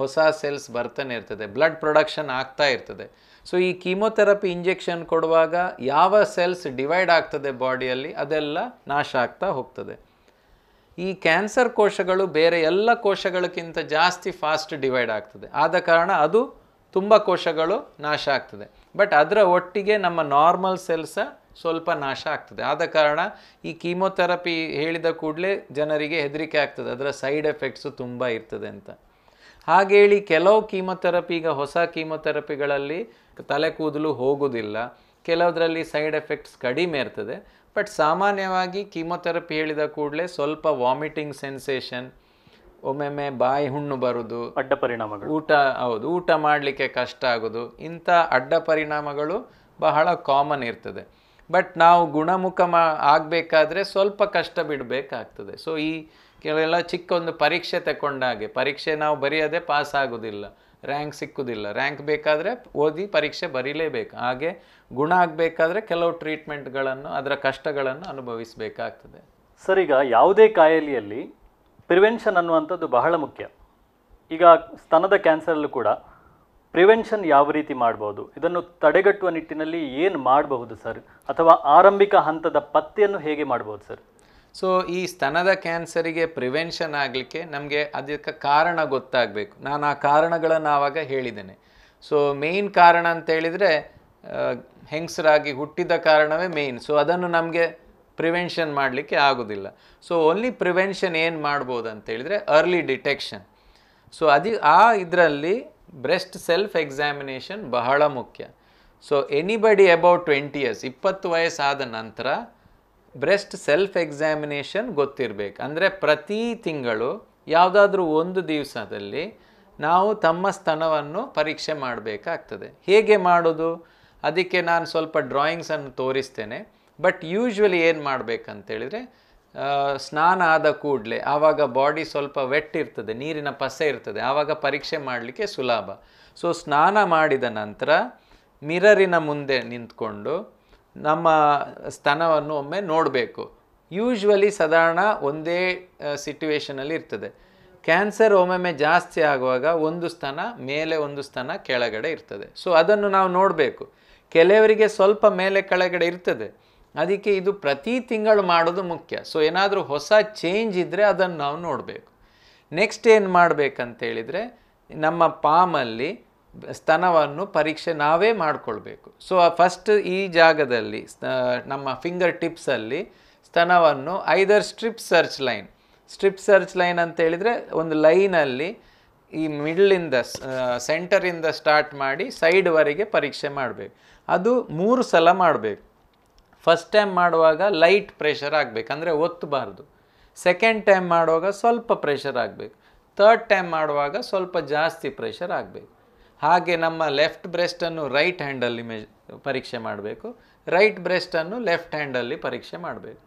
ಹೊಸ ಸೆಲ್ಸ್ ಬರ್ತಾನೆ ಇರ್ತದೆ, ಬ್ಲಡ್ ಪ್ರೊಡಕ್ಷನ್ ಆಗ್ತಾ ಇರ್ತದೆ. ಸೊ ಈ ಕೀಮೊಥೆರಪಿ ಇಂಜೆಕ್ಷನ್ ಕೊಡುವಾಗ ಯಾವ ಸೆಲ್ಸ್ ಡಿವೈಡ್ ಆಗ್ತದೆ ಬಾಡಿಯಲ್ಲಿ ಅದೆಲ್ಲ ನಾಶ ಆಗ್ತಾ ಹೋಗ್ತದೆ. ಈ ಕ್ಯಾನ್ಸರ್ ಕೋಶಗಳು ಬೇರೆ ಎಲ್ಲ ಕೋಶಗಳಕ್ಕಿಂತ ಜಾಸ್ತಿ ಫಾಸ್ಟ್ ಡಿವೈಡ್ ಆಗ್ತದೆ, ಆದ ಕಾರಣ ಅದು ತುಂಬ ಕೋಶಗಳು ನಾಶ ಆಗ್ತದೆ. ಬಟ್ ಅದರ ಒಟ್ಟಿಗೆ ನಮ್ಮ ನಾರ್ಮಲ್ ಸೆಲ್ಸ ಸ್ವಲ್ಪ ನಾಶ ಆಗ್ತದೆ. ಆದ ಕಾರಣ ಈ ಕೀಮೊಥೆರಪಿ ಹೇಳಿದ ಕೂಡಲೇ ಜನರಿಗೆ ಹೆದರಿಕೆ ಆಗ್ತದೆ, ಅದರ ಸೈಡ್ ಎಫೆಕ್ಟ್ಸು ತುಂಬ ಇರ್ತದೆ ಅಂತ. ಹಾಗೇಳಿ ಕೆಲವು ಕೀಮೊಥೆರಪಿ, ಈಗ ಹೊಸ ಕೀಮೊಥೆರಪಿಗಳಲ್ಲಿ ತಲೆ ಕೂದಲು ಹೋಗೋದಿಲ್ಲ, ಕೆಲವುದರಲ್ಲಿ ಸೈಡ್ ಎಫೆಕ್ಟ್ಸ್ ಕಡಿಮೆ ಇರ್ತದೆ. ಬಟ್ ಸಾಮಾನ್ಯವಾಗಿ ಕೀಮೊಥೆರಪಿ ಹೇಳಿದ ಕೂಡಲೇ ಸ್ವಲ್ಪ ವಾಮಿಟಿಂಗ್ ಸೆನ್ಸೇಷನ್, ಒಮ್ಮೊಮ್ಮೆ ಬಾಯಿ ಹುಣ್ಣು ಬರೋದು, ಅಡ್ಡ ಪರಿಣಾಮಗಳು, ಊಟ ಮಾಡಲಿಕ್ಕೆ ಕಷ್ಟ ಆಗೋದು, ಇಂಥ ಅಡ್ಡ ಪರಿಣಾಮಗಳು ಬಹಳ ಕಾಮನ್ ಇರ್ತದೆ. ಬಟ್ ನಾವು ಗುಣಮುಖ ಆಗಬೇಕಾದ್ರೆ ಸ್ವಲ್ಪ ಕಷ್ಟ ಬಿಡಬೇಕಾಗ್ತದೆ. ಸೊ ಈ ಕೆಲವೆಲ್ಲ ಚಿಕ್ಕ ಒಂದು ಪರೀಕ್ಷೆ ತಗೊಂಡಾಗೆ, ಪರೀಕ್ಷೆ ನಾವು ಬರೆಯೋದೇ ಪಾಸ್ ಆಗೋದಿಲ್ಲ, ರ್ಯಾಂಕ್ ಸಿಕ್ಕುವುದಿಲ್ಲ, ರ್ಯಾಂಕ್ ಬೇಕಾದರೆ ಓದಿ ಪರೀಕ್ಷೆ ಬರೀಲೇಬೇಕು. ಹಾಗೆ ಗುಣ ಆಗಬೇಕಾದ್ರೆ ಕೆಲವು ಟ್ರೀಟ್ಮೆಂಟ್ಗಳನ್ನು, ಅದರ ಕಷ್ಟಗಳನ್ನು ಅನುಭವಿಸಬೇಕಾಗ್ತದೆ. ಸರ್, ಈಗ ಯಾವುದೇ ಕಾಯಿಲೆಯಲ್ಲಿ ಪ್ರಿವೆನ್ಷನ್ ಅನ್ನುವಂಥದ್ದು ಬಹಳ ಮುಖ್ಯ. ಈಗ ಸ್ತನದ ಕ್ಯಾನ್ಸರಲ್ಲೂ ಕೂಡ ಪ್ರಿವೆನ್ಷನ್ ಯಾವ ರೀತಿ ಮಾಡ್ಬೋದು, ಇದನ್ನು ತಡೆಗಟ್ಟುವ ನಿಟ್ಟಿನಲ್ಲಿ ಏನು ಮಾಡಬಹುದು ಸರ್, ಅಥವಾ ಆರಂಭಿಕ ಹಂತದ ಪತ್ತೆಯನ್ನು ಹೇಗೆ ಮಾಡ್ಬೋದು ಸರ್? ಸೊ ಈ ಸ್ತನದ ಕ್ಯಾನ್ಸರಿಗೆ ಪ್ರಿವೆನ್ಷನ್ ಆಗಲಿಕ್ಕೆ ನಮಗೆ ಅದಕ್ಕೆ ಕಾರಣ ಗೊತ್ತಾಗಬೇಕು. ನಾನು ಆ ಕಾರಣಗಳನ್ನು ಆವಾಗ ಹೇಳಿದ್ದೇನೆ. ಸೊ ಮೇಯ್ನ್ ಕಾರಣ ಅಂತ ಹೇಳಿದರೆ ಹೆಂಗಸರಾಗಿ ಹುಟ್ಟಿದ ಕಾರಣವೇ ಮೇಯ್ನ್. ಸೊ ಅದನ್ನು ನಮಗೆ ಪ್ರಿವೆನ್ಷನ್ ಮಾಡಲಿಕ್ಕೆ ಆಗೋದಿಲ್ಲ. ಸೊ ಓನ್ಲಿ ಪ್ರಿವೆನ್ಷನ್ ಏನು ಮಾಡ್ಬೋದು ಅಂತ ಹೇಳಿದರೆ ಅರ್ಲಿ ಡಿಟೆಕ್ಷನ್. ಸೊ ಇದರಲ್ಲಿ ಬ್ರೆಸ್ಟ್ ಸೆಲ್ಫ್ ಎಕ್ಸಾಮಿನೇಷನ್ ಬಹಳ ಮುಖ್ಯ. ಸೊ ಎನಿಬಡಿ ಅಬೌಟ್ 20 years, 20 ವಯಸ್ಸಾದ ನಂತರ ಬ್ರೆಸ್ಟ್ ಸೆಲ್ಫ್ ಎಕ್ಸಾಮಿನೇಷನ್ ಗೊತ್ತಿರಬೇಕು. ಅಂದರೆ ಪ್ರತಿ ತಿಂಗಳು ಯಾವುದಾದ್ರೂ ಒಂದು ದಿವಸದಲ್ಲಿ ನಾವು ತಮ್ಮ ಸ್ತನವನ್ನು ಪರೀಕ್ಷೆ ಮಾಡಬೇಕಾಗ್ತದೆ. ಹೇಗೆ ಮಾಡೋದು ಅದಕ್ಕೆ ನಾನು ಸ್ವಲ್ಪ ಡ್ರಾಯಿಂಗ್ಸನ್ನು ತೋರಿಸ್ತೇನೆ. ಬಟ್ ಯೂಶ್ವಲಿ ಏನು ಮಾಡಬೇಕಂತೇಳಿದರೆ, ಸ್ನಾನ ಆದ ಕೂಡಲೇ ಆವಾಗ ಬಾಡಿ ಸ್ವಲ್ಪ ವೆಟ್ ಇರ್ತದೆ, ನೀರಿನ ಪಸೆ ಇರ್ತದೆ, ಆವಾಗ ಪರೀಕ್ಷೆ ಮಾಡಲಿಕ್ಕೆ ಸುಲಭ. ಸೊ ಸ್ನಾನ ಮಾಡಿದ ನಂತರ ಮಿರರಿನ ಮುಂದೆ ನಿಂತ್ಕೊಂಡು ನಮ್ಮ ಸ್ತನವನ್ನು ಒಮ್ಮೆ ನೋಡಬೇಕು. ಯೂಶ್ವಲಿ ಸಾಧಾರಣ ಒಂದೇ ಸಿಟ್ಯುವೇಷನಲ್ಲಿ ಇರ್ತದೆ. ಕ್ಯಾನ್ಸರ್ ಒಮ್ಮೊಮ್ಮೆ ಜಾಸ್ತಿ ಆಗುವಾಗ ಒಂದು ಸ್ತನ ಮೇಲೆ ಒಂದು ಸ್ತನ ಕೆಳಗಡೆ ಇರ್ತದೆ. ಸೊ ಅದನ್ನು ನಾವು ನೋಡಬೇಕು. ಕೆಲವರಿಗೆ ಸ್ವಲ್ಪ ಮೇಲೆ ಕೆಳಗಡೆ ಇರ್ತದೆ, ಅದಕ್ಕೆ ಇದು ಪ್ರತಿ ತಿಂಗಳು ಮಾಡೋದು ಮುಖ್ಯ. ಸೊ ಏನಾದರೂ ಹೊಸ ಚೇಂಜ್ ಇದ್ದರೆ ಅದನ್ನು ನಾವು ನೋಡಬೇಕು. ನೆಕ್ಸ್ಟ್ ಏನು ಮಾಡಬೇಕಂತೇಳಿದರೆ, ನಮ್ಮ ಪಾಮಲ್ಲಿ ಸ್ತನವನ್ನು ಪರೀಕ್ಷೆ ನಾವೇ ಮಾಡಿಕೊಳ್ಬೇಕು. ಸೊ ಫಸ್ಟ್ ಈ ಜಾಗದಲ್ಲಿ ನಮ್ಮ ಫಿಂಗರ್ ಟಿಪ್ಸಲ್ಲಿ ಸ್ತನವನ್ನು ಐದರ್ ಸ್ಟ್ರಿಪ್ ಸರ್ಚ್ ಲೈನ್ ಅಂತ ಹೇಳಿದರೆ ಒಂದು ಲೈನಲ್ಲಿ ಈ ಮಿಡ್ಲಿಂದ ಸೆಂಟರಿಂದ ಸ್ಟಾರ್ಟ್ ಮಾಡಿ ಸೈಡ್ವರೆಗೆ ಪರೀಕ್ಷೆ ಮಾಡಬೇಕು. ಅದು 3 ಸಲ ಮಾಡಬೇಕು. ಫಸ್ಟ್ ಟೈಮ್ ಮಾಡುವಾಗ ಲೈಟ್ ಪ್ರೆಷರ್ ಆಗಬೇಕು, ಅಂದರೆ ಒತ್ತಬಾರ್ದು. ಸೆಕೆಂಡ್ ಟೈಮ್ ಮಾಡುವಾಗ ಸ್ವಲ್ಪ ಪ್ರೆಷರ್ ಆಗಬೇಕು. ಥರ್ಡ್ ಟೈಮ್ ಮಾಡುವಾಗ ಸ್ವಲ್ಪ ಜಾಸ್ತಿ ಪ್ರೆಷರ್ ಆಗಬೇಕು. ಹಾಗೆ ನಮ್ಮ ಲೆಫ್ಟ್ ಬ್ರೆಸ್ಟನ್ನು ರೈಟ್ ಹ್ಯಾಂಡಲ್ಲಿ ಪರೀಕ್ಷೆ ಮಾಡಬೇಕು, ರೈಟ್ ಬ್ರೆಸ್ಟನ್ನು ಲೆಫ್ಟ್ ಹ್ಯಾಂಡಲ್ಲಿ ಪರೀಕ್ಷೆ ಮಾಡಬೇಕು.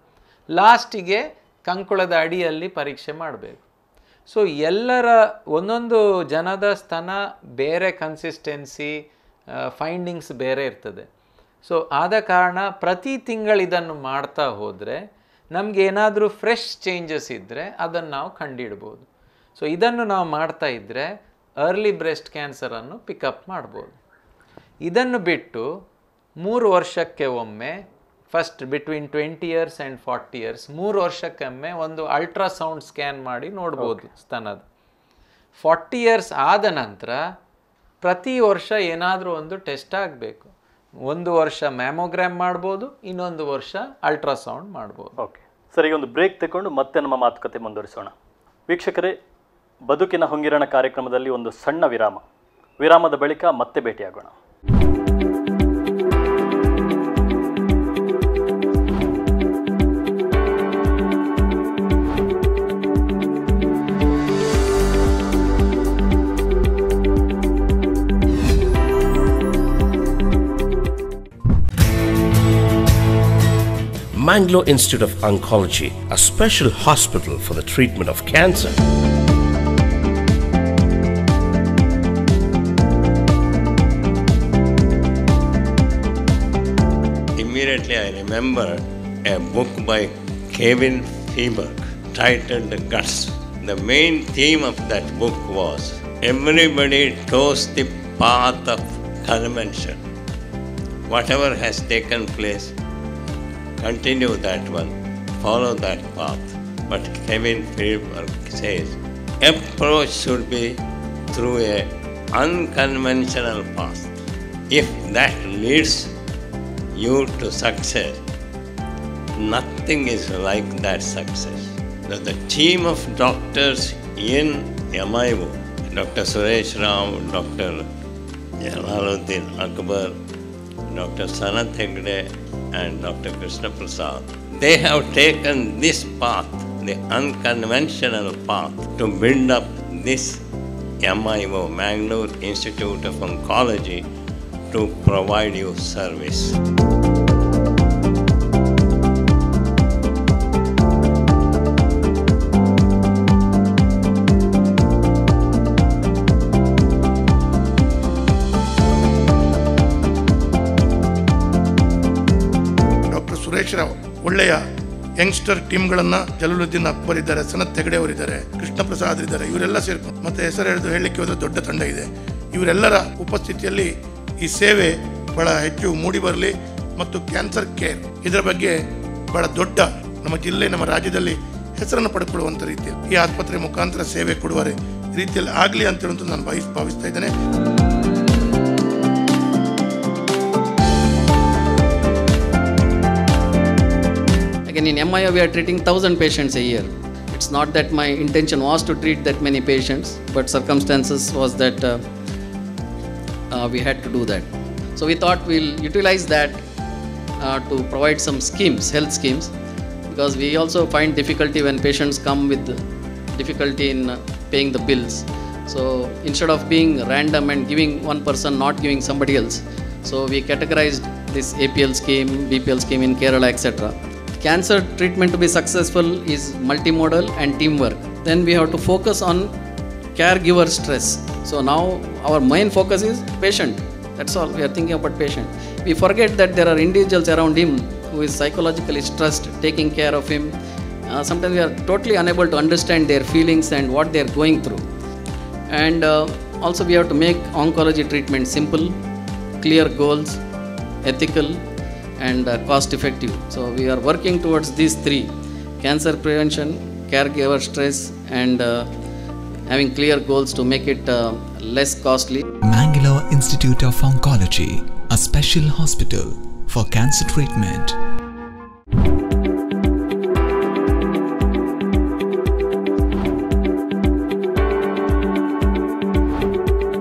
ಲಾಸ್ಟಿಗೆ ಕಂಕುಳದ ಅಡಿಯಲ್ಲಿ ಪರೀಕ್ಷೆ ಮಾಡಬೇಕು. ಸೊ ಎಲ್ಲರ ಒಂದೊಂದು ಜನದ ಸ್ತನ ಬೇರೆ ಕನ್ಸಿಸ್ಟೆನ್ಸಿ, ಫೈಂಡಿಂಗ್ಸ್ ಬೇರೆ ಇರ್ತದೆ. ಸೊ ಆದ ಕಾರಣ ಪ್ರತಿ ತಿಂಗಳು ಇದನ್ನು ಮಾಡ್ತಾ ಹೋದರೆ ನಮಗೆ ಏನಾದರೂ ಫ್ರೆಶ್ ಚೇಂಜಸ್ ಇದ್ದರೆ ಅದನ್ನು ನಾವು ಕಂಡುಹಿಡ್ಬೋದು. ಸೊ ಇದನ್ನು ನಾವು ಮಾಡ್ತಾ ಇದ್ದರೆ ಅರ್ಲಿ ಬ್ರೆಸ್ಟ್ ಕ್ಯಾನ್ಸರನ್ನು ಪಿಕಪ್ ಮಾಡ್ಬೋದು. ಇದನ್ನು ಬಿಟ್ಟು 3 ವರ್ಷಕ್ಕೆ ಒಮ್ಮೆ, first between 20 years and 40 years, 3 ವರ್ಷಕ್ಕೊಮ್ಮೆ ಒಂದು ಅಲ್ಟ್ರಾಸೌಂಡ್ ಸ್ಕ್ಯಾನ್ ಮಾಡಿ ನೋಡ್ಬೋದು ಸ್ತನದ. 40 years ಆದ ನಂತರ ಪ್ರತಿ ವರ್ಷ ಏನಾದರೂ ಒಂದು ಟೆಸ್ಟ್ ಆಗಬೇಕು. 1 ವರ್ಷ ಮ್ಯಾಮೋಗ್ರಾಮ್ ಮಾಡ್ಬೋದು, ಇನ್ನೊಂದು ವರ್ಷ ಅಲ್ಟ್ರಾಸೌಂಡ್ ಮಾಡ್ಬೋದು. ಓಕೆ ಸರ್, ಈಗ ಒಂದು ಬ್ರೇಕ್ ತಗೊಂಡು ಮತ್ತೆ ನಮ್ಮ ಮಾತುಕತೆ ಮುಂದುವರಿಸೋಣ. ವೀಕ್ಷಕರೇ, ಬದುಕಿನ ಹೊಂಗಿರಣ ಕಾರ್ಯಕ್ರಮದಲ್ಲಿ ಒಂದು ಸಣ್ಣ ವಿರಾಮದ ಬಳಿಕ ಮತ್ತೆ ಭೇಟಿಯಾಗೋಣ. Mangalore Institute of Oncology, a special hospital for the treatment of cancer. Immediately I remember a book by Kevin Feinberg, titled Guts. The main theme of that book was everybody toes the path of convention. Whatever has taken place, continue that one, follow that path. But Kevin Friedberg says, approach should be through a unconventional path. If that leads you to success, nothing is like that success. The team of doctors in MIO, Dr. Suresh Rao, Dr. Jalaluddin Akbar, Dr. Sanath Hegde and Dr. Krishna Prasad, they have taken this path, the unconventional path, to build up this MIO, Mangalore Institute of Oncology, to provide you service. Suresh Rao ಒಳ್ಳೆಯ ಯಂಗ್ಸ್ಟರ್ ಟೀಮ್ಗಳನ್ನು, ಜಲಾಲುದ್ದೀನ್ ಅಕ್ಬರ್ ಇದ್ದಾರೆ, ಸನತ್ ಹೆಗಡೆ ಅವರಿದ್ದಾರೆ, ಕೃಷ್ಣ ಪ್ರಸಾದ್ ಇದ್ದಾರೆ, ಇವರೆಲ್ಲ ಸೇರ್ಕೊಂಡು ಮತ್ತೆ ಹೆಸರು ಹೇಳಲಿಕ್ಕೆ ಹೋದರೆ ದೊಡ್ಡ ತಂಡ ಇದೆ. ಇವರೆಲ್ಲರ ಉಪಸ್ಥಿತಿಯಲ್ಲಿ ಈ ಸೇವೆ ಬಹಳ ಹೆಚ್ಚು ಮೂಡಿ ಬರಲಿ ಮತ್ತು ಕ್ಯಾನ್ಸರ್ ಕೇರ್ ಇದರ ಬಗ್ಗೆ ಬಹಳ ದೊಡ್ಡ ನಮ್ಮ ಜಿಲ್ಲೆ, ನಮ್ಮ ರಾಜ್ಯದಲ್ಲಿ ಹೆಸರನ್ನು ಪಡ್ಕೊಳ್ಳುವಂಥ ರೀತಿಯಲ್ಲಿ ಈ ಆಸ್ಪತ್ರೆ ಮುಖಾಂತರ ಸೇವೆ ಕೊಡುವ ರೀತಿಯಲ್ಲಿ ಆಗಲಿ ಅಂತ ಹೇಳುವಂಥ ನಾನು ಭಾವಿಸ್ತಾ ಇದ್ದೇನೆ. Again, in MIO we are treating 1,000 patients a year. It's not that my intention was to treat that many patients, but circumstances was that we had to do that. So we thought we'll utilize that to provide some schemes, health schemes, because we also find difficulty when patients come with difficulty in paying the bills. So instead of being random and giving one person, not giving somebody else, so we categorized this APL scheme, BPL scheme in Kerala, etc. Cancer treatment to be successful is multimodal and teamwork. Then we have to focus on caregiver stress. So now our main focus is patient. That's all. We are thinking about patient. We forget that there are individuals around him who is psychologically stressed, taking care of him. Sometimes we are totally unable to understand their feelings and what they are going through. And also we have to make oncology treatment simple, clear goals, ethical, and cost effective. So we are working towards these three: cancer prevention, caregiver stress, and having clear goals to make it less costly. Mangalore Institute of Oncology, a special hospital for cancer treatment.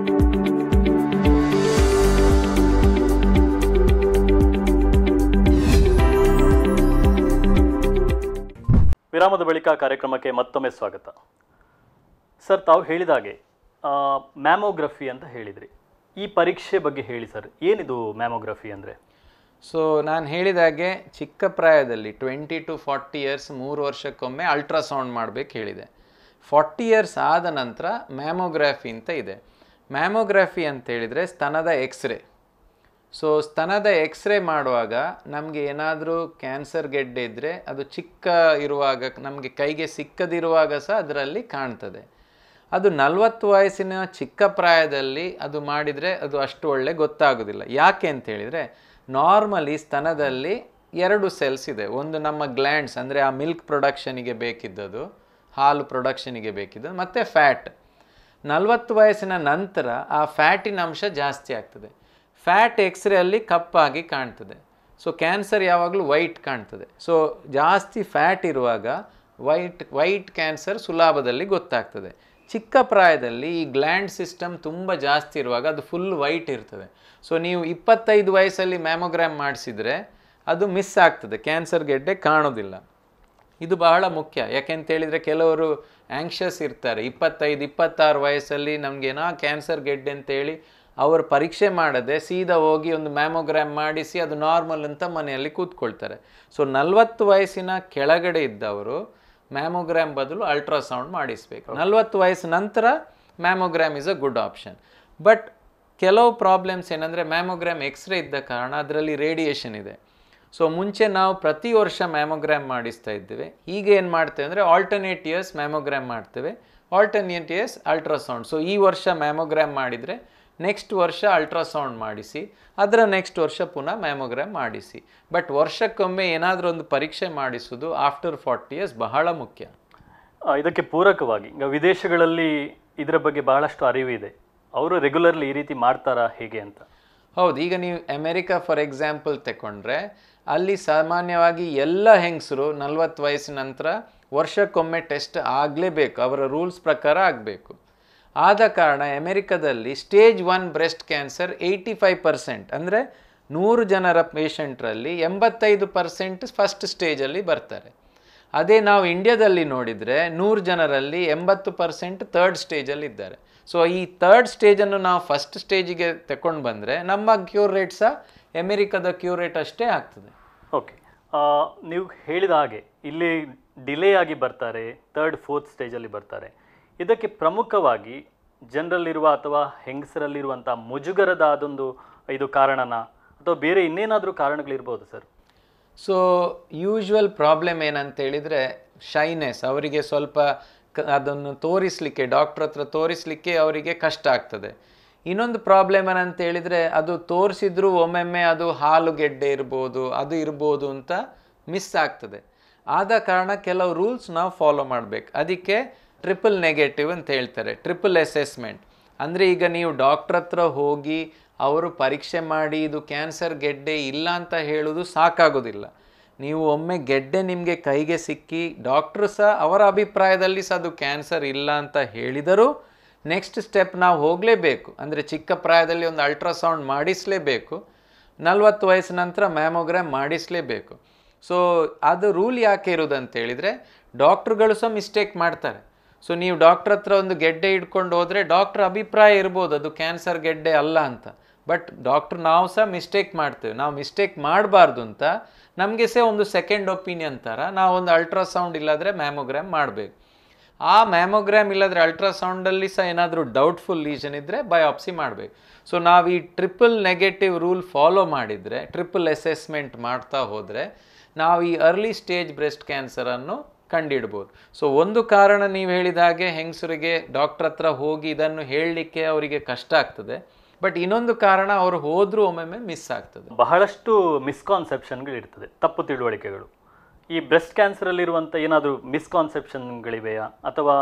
ವಿರಾಮದ ಬಳಿಕ ಕಾರ್ಯಕ್ರಮಕ್ಕೆ ಮತ್ತೊಮ್ಮೆ ಸ್ವಾಗತ. ಸರ್, ತಾವು ಹೇಳಿದಾಗೆ ಮ್ಯಾಮೋಗ್ರಫಿ ಅಂತ ಹೇಳಿದ್ರಿ. ಈ ಪರೀಕ್ಷೆ ಬಗ್ಗೆ ಹೇಳಿ ಸರ್, ಏನಿದು ಮ್ಯಾಮೋಗ್ರಫಿ ಅಂದರೆ? ಸೊ ನಾನು ಹೇಳಿದಾಗೆ ಚಿಕ್ಕ ಪ್ರಾಯದಲ್ಲಿ 20 to 40 years 3 ವರ್ಷಕ್ಕೊಮ್ಮೆ ಅಲ್ಟ್ರಾಸೌಂಡ್ ಮಾಡಬೇಕು ಹೇಳಿದೆ. 40 years ಆದ ನಂತರ ಮ್ಯಾಮೋಗ್ರಫಿ ಅಂತ ಇದೆ. ಮ್ಯಾಮೋಗ್ರಫಿ ಅಂತ ಹೇಳಿದರೆ ಸ್ತನದ ಎಕ್ಸ್ರೇ. ಸೊ ಸ್ತನದ ಎಕ್ಸ್ರೇ ಮಾಡುವಾಗ ನಮಗೆ ಏನಾದರೂ ಕ್ಯಾನ್ಸರ್ ಗೆಡ್ಡೆ ಇದ್ದರೆ ಅದು ಚಿಕ್ಕ ಇರುವಾಗ, ನಮಗೆ ಕೈಗೆ ಸಿಕ್ಕದಿರುವಾಗ ಸಹ ಅದರಲ್ಲಿ ಕಾಣ್ತದೆ. ಅದು 40 ವಯಸ್ಸಿನ ಚಿಕ್ಕ ಪ್ರಾಯದಲ್ಲಿ ಅದು ಮಾಡಿದರೆ ಅದು ಅಷ್ಟು ಒಳ್ಳೆ ಗೊತ್ತಾಗೋದಿಲ್ಲ. ಯಾಕೆ ಅಂತ ಹೇಳಿದರೆ, ನಾರ್ಮಲಿ ಸ್ತನದಲ್ಲಿ 2 ಸೆಲ್ಸ್ ಇದೆ. ಒಂದು ನಮ್ಮ ಗ್ಲ್ಯಾಂಡ್ಸ್, ಅಂದರೆ ಆ ಮಿಲ್ಕ್ ಪ್ರೊಡಕ್ಷನಿಗೆ ಬೇಕಿದ್ದದು, ಹಾಲು ಪ್ರೊಡಕ್ಷನಿಗೆ ಬೇಕಿದ್ದದು, ಮತ್ತು ಫ್ಯಾಟ್. 40 ವಯಸ್ಸಿನ ನಂತರ ಆ ಫ್ಯಾಟಿನ ಅಂಶ ಜಾಸ್ತಿ ಆಗ್ತದೆ. ಫ್ಯಾಟ್ ಎಕ್ಸ್ರೇ ಅಲ್ಲಿ ಕಪ್ಪಾಗಿ ಕಾಣ್ತದೆ. ಸೊ ಕ್ಯಾನ್ಸರ್ ಯಾವಾಗಲೂ ವೈಟ್ ಕಾಣ್ತದೆ. ಸೊ ಜಾಸ್ತಿ ಫ್ಯಾಟ್ ಇರುವಾಗ ವೈಟ್ ಕ್ಯಾನ್ಸರ್ ಸುಲಭದಲ್ಲಿ ಗೊತ್ತಾಗ್ತದೆ. ಚಿಕ್ಕ ಪ್ರಾಯದಲ್ಲಿ ಈ ಗ್ಲ್ಯಾಂಡ್ ಸಿಸ್ಟಮ್ ತುಂಬ ಜಾಸ್ತಿ ಇರುವಾಗ ಅದು ಫುಲ್ ವೈಟ್ ಇರ್ತದೆ. ಸೊ ನೀವು 25 ವಯಸ್ಸಲ್ಲಿ ಮ್ಯಾಮೋಗ್ರಾಮ್ ಮಾಡಿಸಿದರೆ ಅದು ಮಿಸ್ ಆಗ್ತದೆ, ಕ್ಯಾನ್ಸರ್ ಗೆಡ್ಡೆ ಕಾಣೋದಿಲ್ಲ. ಇದು ಬಹಳ ಮುಖ್ಯ. ಯಾಕೆಂತೇಳಿದರೆ ಕೆಲವರು ಆ್ಯಂಕ್ಷಸ್ ಇರ್ತಾರೆ, 25-26 ವಯಸ್ಸಲ್ಲಿ ನಮಗೇನೋ ಕ್ಯಾನ್ಸರ್ ಗೆಡ್ಡೆ ಅಂತೇಳಿ ಅವರು ಪರೀಕ್ಷೆ ಮಾಡದೆ ಸೀದಾ ಹೋಗಿ ಒಂದು ಮ್ಯಾಮೋಗ್ರಾಮ್ ಮಾಡಿಸಿ ಅದು ನಾರ್ಮಲ್ ಅಂತ ಮನೆಯಲ್ಲಿ ಕೂತ್ಕೊಳ್ತಾರೆ. ಸೊ 40 ವಯಸ್ಸಿನ ಕೆಳಗಡೆ ಇದ್ದವರು ಮ್ಯಾಮೋಗ್ರಾಮ್ ಬದಲು ಅಲ್ಟ್ರಾಸೌಂಡ್ ಮಾಡಿಸಬೇಕು. 40 ವಯಸ್ಸು ನಂತರ mammogram is a good option. But ಕೆಲವು ಪ್ರಾಬ್ಲಮ್ಸ್ ಏನಂದರೆ, ಮ್ಯಾಮೋಗ್ರಾಮ್ ಎಕ್ಸ್ರೇ ಇದ್ದ ಕಾರಣ ಅದರಲ್ಲಿ ರೇಡಿಯೇಷನ್ ಇದೆ. ಸೊ ಮುಂಚೆ ನಾವು ಪ್ರತಿ ವರ್ಷ ಮ್ಯಾಮೋಗ್ರಾಮ್ ಮಾಡಿಸ್ತಾ ಇದ್ದೇವೆ. ಈಗ ಏನು ಮಾಡ್ತೇವೆ ಅಂದರೆ ಆಲ್ಟರ್ನೇಟ್ ಇಯರ್ಸ್ ಮ್ಯಾಮೋಗ್ರಾಮ್ ಮಾಡ್ತೇವೆ, ಆಲ್ಟರ್ನೇಟ್ ಇಯರ್ಸ್ ಅಲ್ಟ್ರಾಸೌಂಡ್. ಸೊ ಈ ವರ್ಷ ಮ್ಯಾಮೋಗ್ರಾಮ್ ಮಾಡಿದರೆ ನೆಕ್ಸ್ಟ್ ವರ್ಷ ಅಲ್ಟ್ರಾಸೌಂಡ್ ಮಾಡಿಸಿ, ಅದರ ನೆಕ್ಸ್ಟ್ ವರ್ಷ ಪುನಃ ಮ್ಯಾಮೋಗ್ರಾಮ್ ಮಾಡಿಸಿ. ಬಟ್ ವರ್ಷಕ್ಕೊಮ್ಮೆ ಏನಾದರೂ ಒಂದು ಪರೀಕ್ಷೆ ಮಾಡಿಸೋದು ಆಫ್ಟರ್ 40 ಇಯರ್ಸ್ ಬಹಳ ಮುಖ್ಯ. ಇದಕ್ಕೆ ಪೂರಕವಾಗಿ ಈಗ ವಿದೇಶಗಳಲ್ಲಿ ಇದರ ಬಗ್ಗೆ ಬಹಳಷ್ಟು ಅರಿವಿದೆ, ಅವರು ರೆಗ್ಯುಲರ್ಲಿ ಈ ರೀತಿ ಮಾಡ್ತಾರಾ ಹೇಗೆ ಅಂತ? ಹೌದು, ಈಗ ನೀವು ಅಮೆರಿಕ ಫಾರ್ ಎಕ್ಸಾಂಪಲ್ ತಗೊಂಡ್ರೆ ಅಲ್ಲಿ ಸಾಮಾನ್ಯವಾಗಿ ಎಲ್ಲ ಹೆಂಗಸರು 40 ವಯಸ್ಸಿನ ನಂತರ ವರ್ಷಕ್ಕೊಮ್ಮೆ ಟೆಸ್ಟ್ ಆಗಲೇಬೇಕು, ಅವರ ರೂಲ್ಸ್ ಪ್ರಕಾರ ಆಗಬೇಕು. ಆದ ಕಾರಣ ಅಮೆರಿಕದಲ್ಲಿ ಸ್ಟೇಜ್ 1 ಬ್ರೆಸ್ಟ್ ಕ್ಯಾನ್ಸರ್ 85%, ಅಂದರೆ 100 ಜನರ ಪೇಷಂಟ್ರಲ್ಲಿ 85% ಫಸ್ಟ್ ಸ್ಟೇಜಲ್ಲಿ ಬರ್ತಾರೆ. ಅದೇ ನಾವು ಇಂಡಿಯಾದಲ್ಲಿ ನೋಡಿದರೆ 100 ಜನರಲ್ಲಿ 80% ಥರ್ಡ್ ಸ್ಟೇಜಲ್ಲಿ ಇದ್ದಾರೆ. ಸೊ ಈ ಥರ್ಡ್ ಸ್ಟೇಜನ್ನು ನಾವು ಫಸ್ಟ್ ಸ್ಟೇಜಿಗೆ ತಗೊಂಡು ಬಂದರೆ ನಮ್ಮ ಕ್ಯೂರ್ ರೇಟ್ ಸಹ ಅಮೆರಿಕದ ಕ್ಯೂರ್ ರೇಟ್ ಅಷ್ಟೇ ಆಗ್ತದೆ. ಓಕೆ, ನೀವು ಹೇಳಿದ ಹಾಗೆ ಇಲ್ಲಿ ಡಿಲೇ ಆಗಿ ಬರ್ತಾರೆ, ಥರ್ಡ್ ಫೋರ್ತ್ ಸ್ಟೇಜಲ್ಲಿ ಬರ್ತಾರೆ. ಇದಕ್ಕೆ ಪ್ರಮುಖವಾಗಿ ಜನರಲ್ಲಿರುವ ಅಥವಾ ಹೆಂಗಸರಲ್ಲಿರುವಂಥ ಮುಜುಗರದ ಅದೊಂದು ಇದು ಕಾರಣನಾ ಅಥವಾ ಬೇರೆ ಇನ್ನೇನಾದರೂ ಕಾರಣಗಳಿರ್ಬೋದು ಸರ್? ಸೊ ಯೂಶ್ವಲ್ ಪ್ರಾಬ್ಲಮ್ ಏನಂತ ಹೇಳಿದರೆ ಶೈನೆಸ್, ಅವರಿಗೆ ಸ್ವಲ್ಪ ಅದನ್ನು ತೋರಿಸಲಿಕ್ಕೆ, ಡಾಕ್ಟ್ರ್ ಹತ್ರ ತೋರಿಸಲಿಕ್ಕೆ ಅವರಿಗೆ ಕಷ್ಟ ಆಗ್ತದೆ. ಇನ್ನೊಂದು ಪ್ರಾಬ್ಲಮ್ ಏನಂತ ಹೇಳಿದರೆ ಅದು ತೋರಿಸಿದ್ರೂ ಒಮ್ಮೊಮ್ಮೆ ಅದು ಹಾಲು ಗೆಡ್ಡೆ ಇರ್ಬೋದು, ಅದು ಇರ್ಬೋದು ಅಂತ ಮಿಸ್ ಆಗ್ತದೆ. ಆದ ಕಾರಣ ಕೆಲವು ರೂಲ್ಸ್ ನಾವು ಫಾಲೋ ಮಾಡಬೇಕು. ಅದಕ್ಕೆ ಟ್ರಿಪಲ್ ನೆಗೆಟಿವ್ ಅಂತ ಹೇಳ್ತಾರೆ, ಟ್ರಿಪಲ್ ಅಸೆಸ್ಮೆಂಟ್. ಅಂದರೆ ಈಗ ನೀವು ಡಾಕ್ಟ್ರ್ ಹತ್ರ ಹೋಗಿ ಅವರು ಪರೀಕ್ಷೆ ಮಾಡಿ ಇದು ಕ್ಯಾನ್ಸರ್ ಗೆಡ್ಡೆ ಇಲ್ಲ ಅಂತ ಹೇಳೋದು ಸಾಕಾಗೋದಿಲ್ಲ. ನೀವು ಒಮ್ಮೆ ಗೆಡ್ಡೆ ನಿಮಗೆ ಕೈಗೆ ಸಿಕ್ಕಿ ಡಾಕ್ಟ್ರು ಸಹ ಅವರ ಅಭಿಪ್ರಾಯದಲ್ಲಿ ಸಹ ಅದು ಕ್ಯಾನ್ಸರ್ ಇಲ್ಲ ಅಂತ ಹೇಳಿದರೂ ನೆಕ್ಸ್ಟ್ ಸ್ಟೆಪ್ ನಾವು ಹೋಗಲೇಬೇಕು. ಅಂದರೆ ಚಿಕ್ಕ ಪ್ರಾಯದಲ್ಲಿ ಒಂದು ಅಲ್ಟ್ರಾಸೌಂಡ್ ಮಾಡಿಸಲೇಬೇಕು, 40 ವಯಸ್ಸಿನ ನಂತರ ಮ್ಯಾಮೋಗ್ರಾಮ್ ಮಾಡಿಸಲೇಬೇಕು. ಸೊ ಅದು ರೂಲ್ ಯಾಕೆ ಇರೋದಂತ ಹೇಳಿದರೆ ಡಾಕ್ಟ್ರುಗಳು ಸಹ ಮಿಸ್ಟೇಕ್ ಮಾಡ್ತಾರೆ. ಸೊ ನೀವು ಡಾಕ್ಟ್ರ್ ಹತ್ರ ಒಂದು ಗೆಡ್ಡೆ ಇಟ್ಕೊಂಡು ಹೋದರೆ ಡಾಕ್ಟ್ರ್ ಅಭಿಪ್ರಾಯ ಇರ್ಬೋದು ಅದು ಕ್ಯಾನ್ಸರ್ ಗೆಡ್ಡೆ ಅಲ್ಲ ಅಂತ, ಬಟ್ ಡಾಕ್ಟ್ರ್ ನಾವು ಸಹ ಮಿಸ್ಟೇಕ್ ಮಾಡ್ತೇವೆ. ನಾವು ಮಿಸ್ಟೇಕ್ ಮಾಡಬಾರ್ದು ಅಂತ ನಮಗೆ ಸಹ ಒಂದು ಸೆಕೆಂಡ್ ಒಪಿನಿಯನ್ ಥರ ನಾವು ಒಂದು ಅಲ್ಟ್ರಾಸೌಂಡ್ ಇಲ್ಲಾದರೆ ಮ್ಯಾಮೋಗ್ರಾಮ್ ಮಾಡಬೇಕು. ಆ ಮ್ಯಾಮೋಗ್ರಾಮ್ ಇಲ್ಲಾದರೆ ಅಲ್ಟ್ರಾಸೌಂಡಲ್ಲಿ ಸಹ ಏನಾದರೂ ಡೌಟ್ಫುಲ್ ಲೀಷನ್ ಇದ್ದರೆ ಬಯಾಪ್ಸಿ ಮಾಡಬೇಕು. ಸೊ ನಾವು ಈ ಟ್ರಿಪಲ್ ನೆಗೆಟಿವ್ ರೂಲ್ ಫಾಲೋ ಮಾಡಿದರೆ, ಟ್ರಿಪಲ್ ಅಸೆಸ್ಮೆಂಟ್ ಮಾಡ್ತಾ ಹೋದರೆ ನಾವು ಈ ಅರ್ಲಿ ಸ್ಟೇಜ್ ಬ್ರೆಸ್ಟ್ ಕ್ಯಾನ್ಸರನ್ನು ಕಂಡಿಡ್ಬೋದು. ಸೊ ಒಂದು ಕಾರಣ ನೀವು ಹೇಳಿದ ಹಾಗೆ ಹೆಂಗಸರಿಗೆ ಡಾಕ್ಟ್ರ್ ಹತ್ರ ಹೋಗಿ ಇದನ್ನು ಹೇಳಲಿಕ್ಕೆ ಅವರಿಗೆ ಕಷ್ಟ ಆಗ್ತದೆ. ಬಟ್ ಇನ್ನೊಂದು ಕಾರಣ ಅವರು ಹೋದರೂ ಒಮ್ಮೊಮ್ಮೆ ಮಿಸ್ ಆಗ್ತದೆ. ಬಹಳಷ್ಟು ಮಿಸ್ಕಾನ್ಸೆಪ್ಷನ್ಗಳಿರ್ತದೆ, ತಪ್ಪು ತಿಳುವಳಿಕೆಗಳು. ಈ ಬ್ರೆಸ್ಟ್ ಕ್ಯಾನ್ಸರಲ್ಲಿರುವಂಥ ಏನಾದರೂ ಮಿಸ್ಕಾನ್ಸೆಪ್ಷನ್ಗಳಿವೆಯಾ? ಅಥವಾ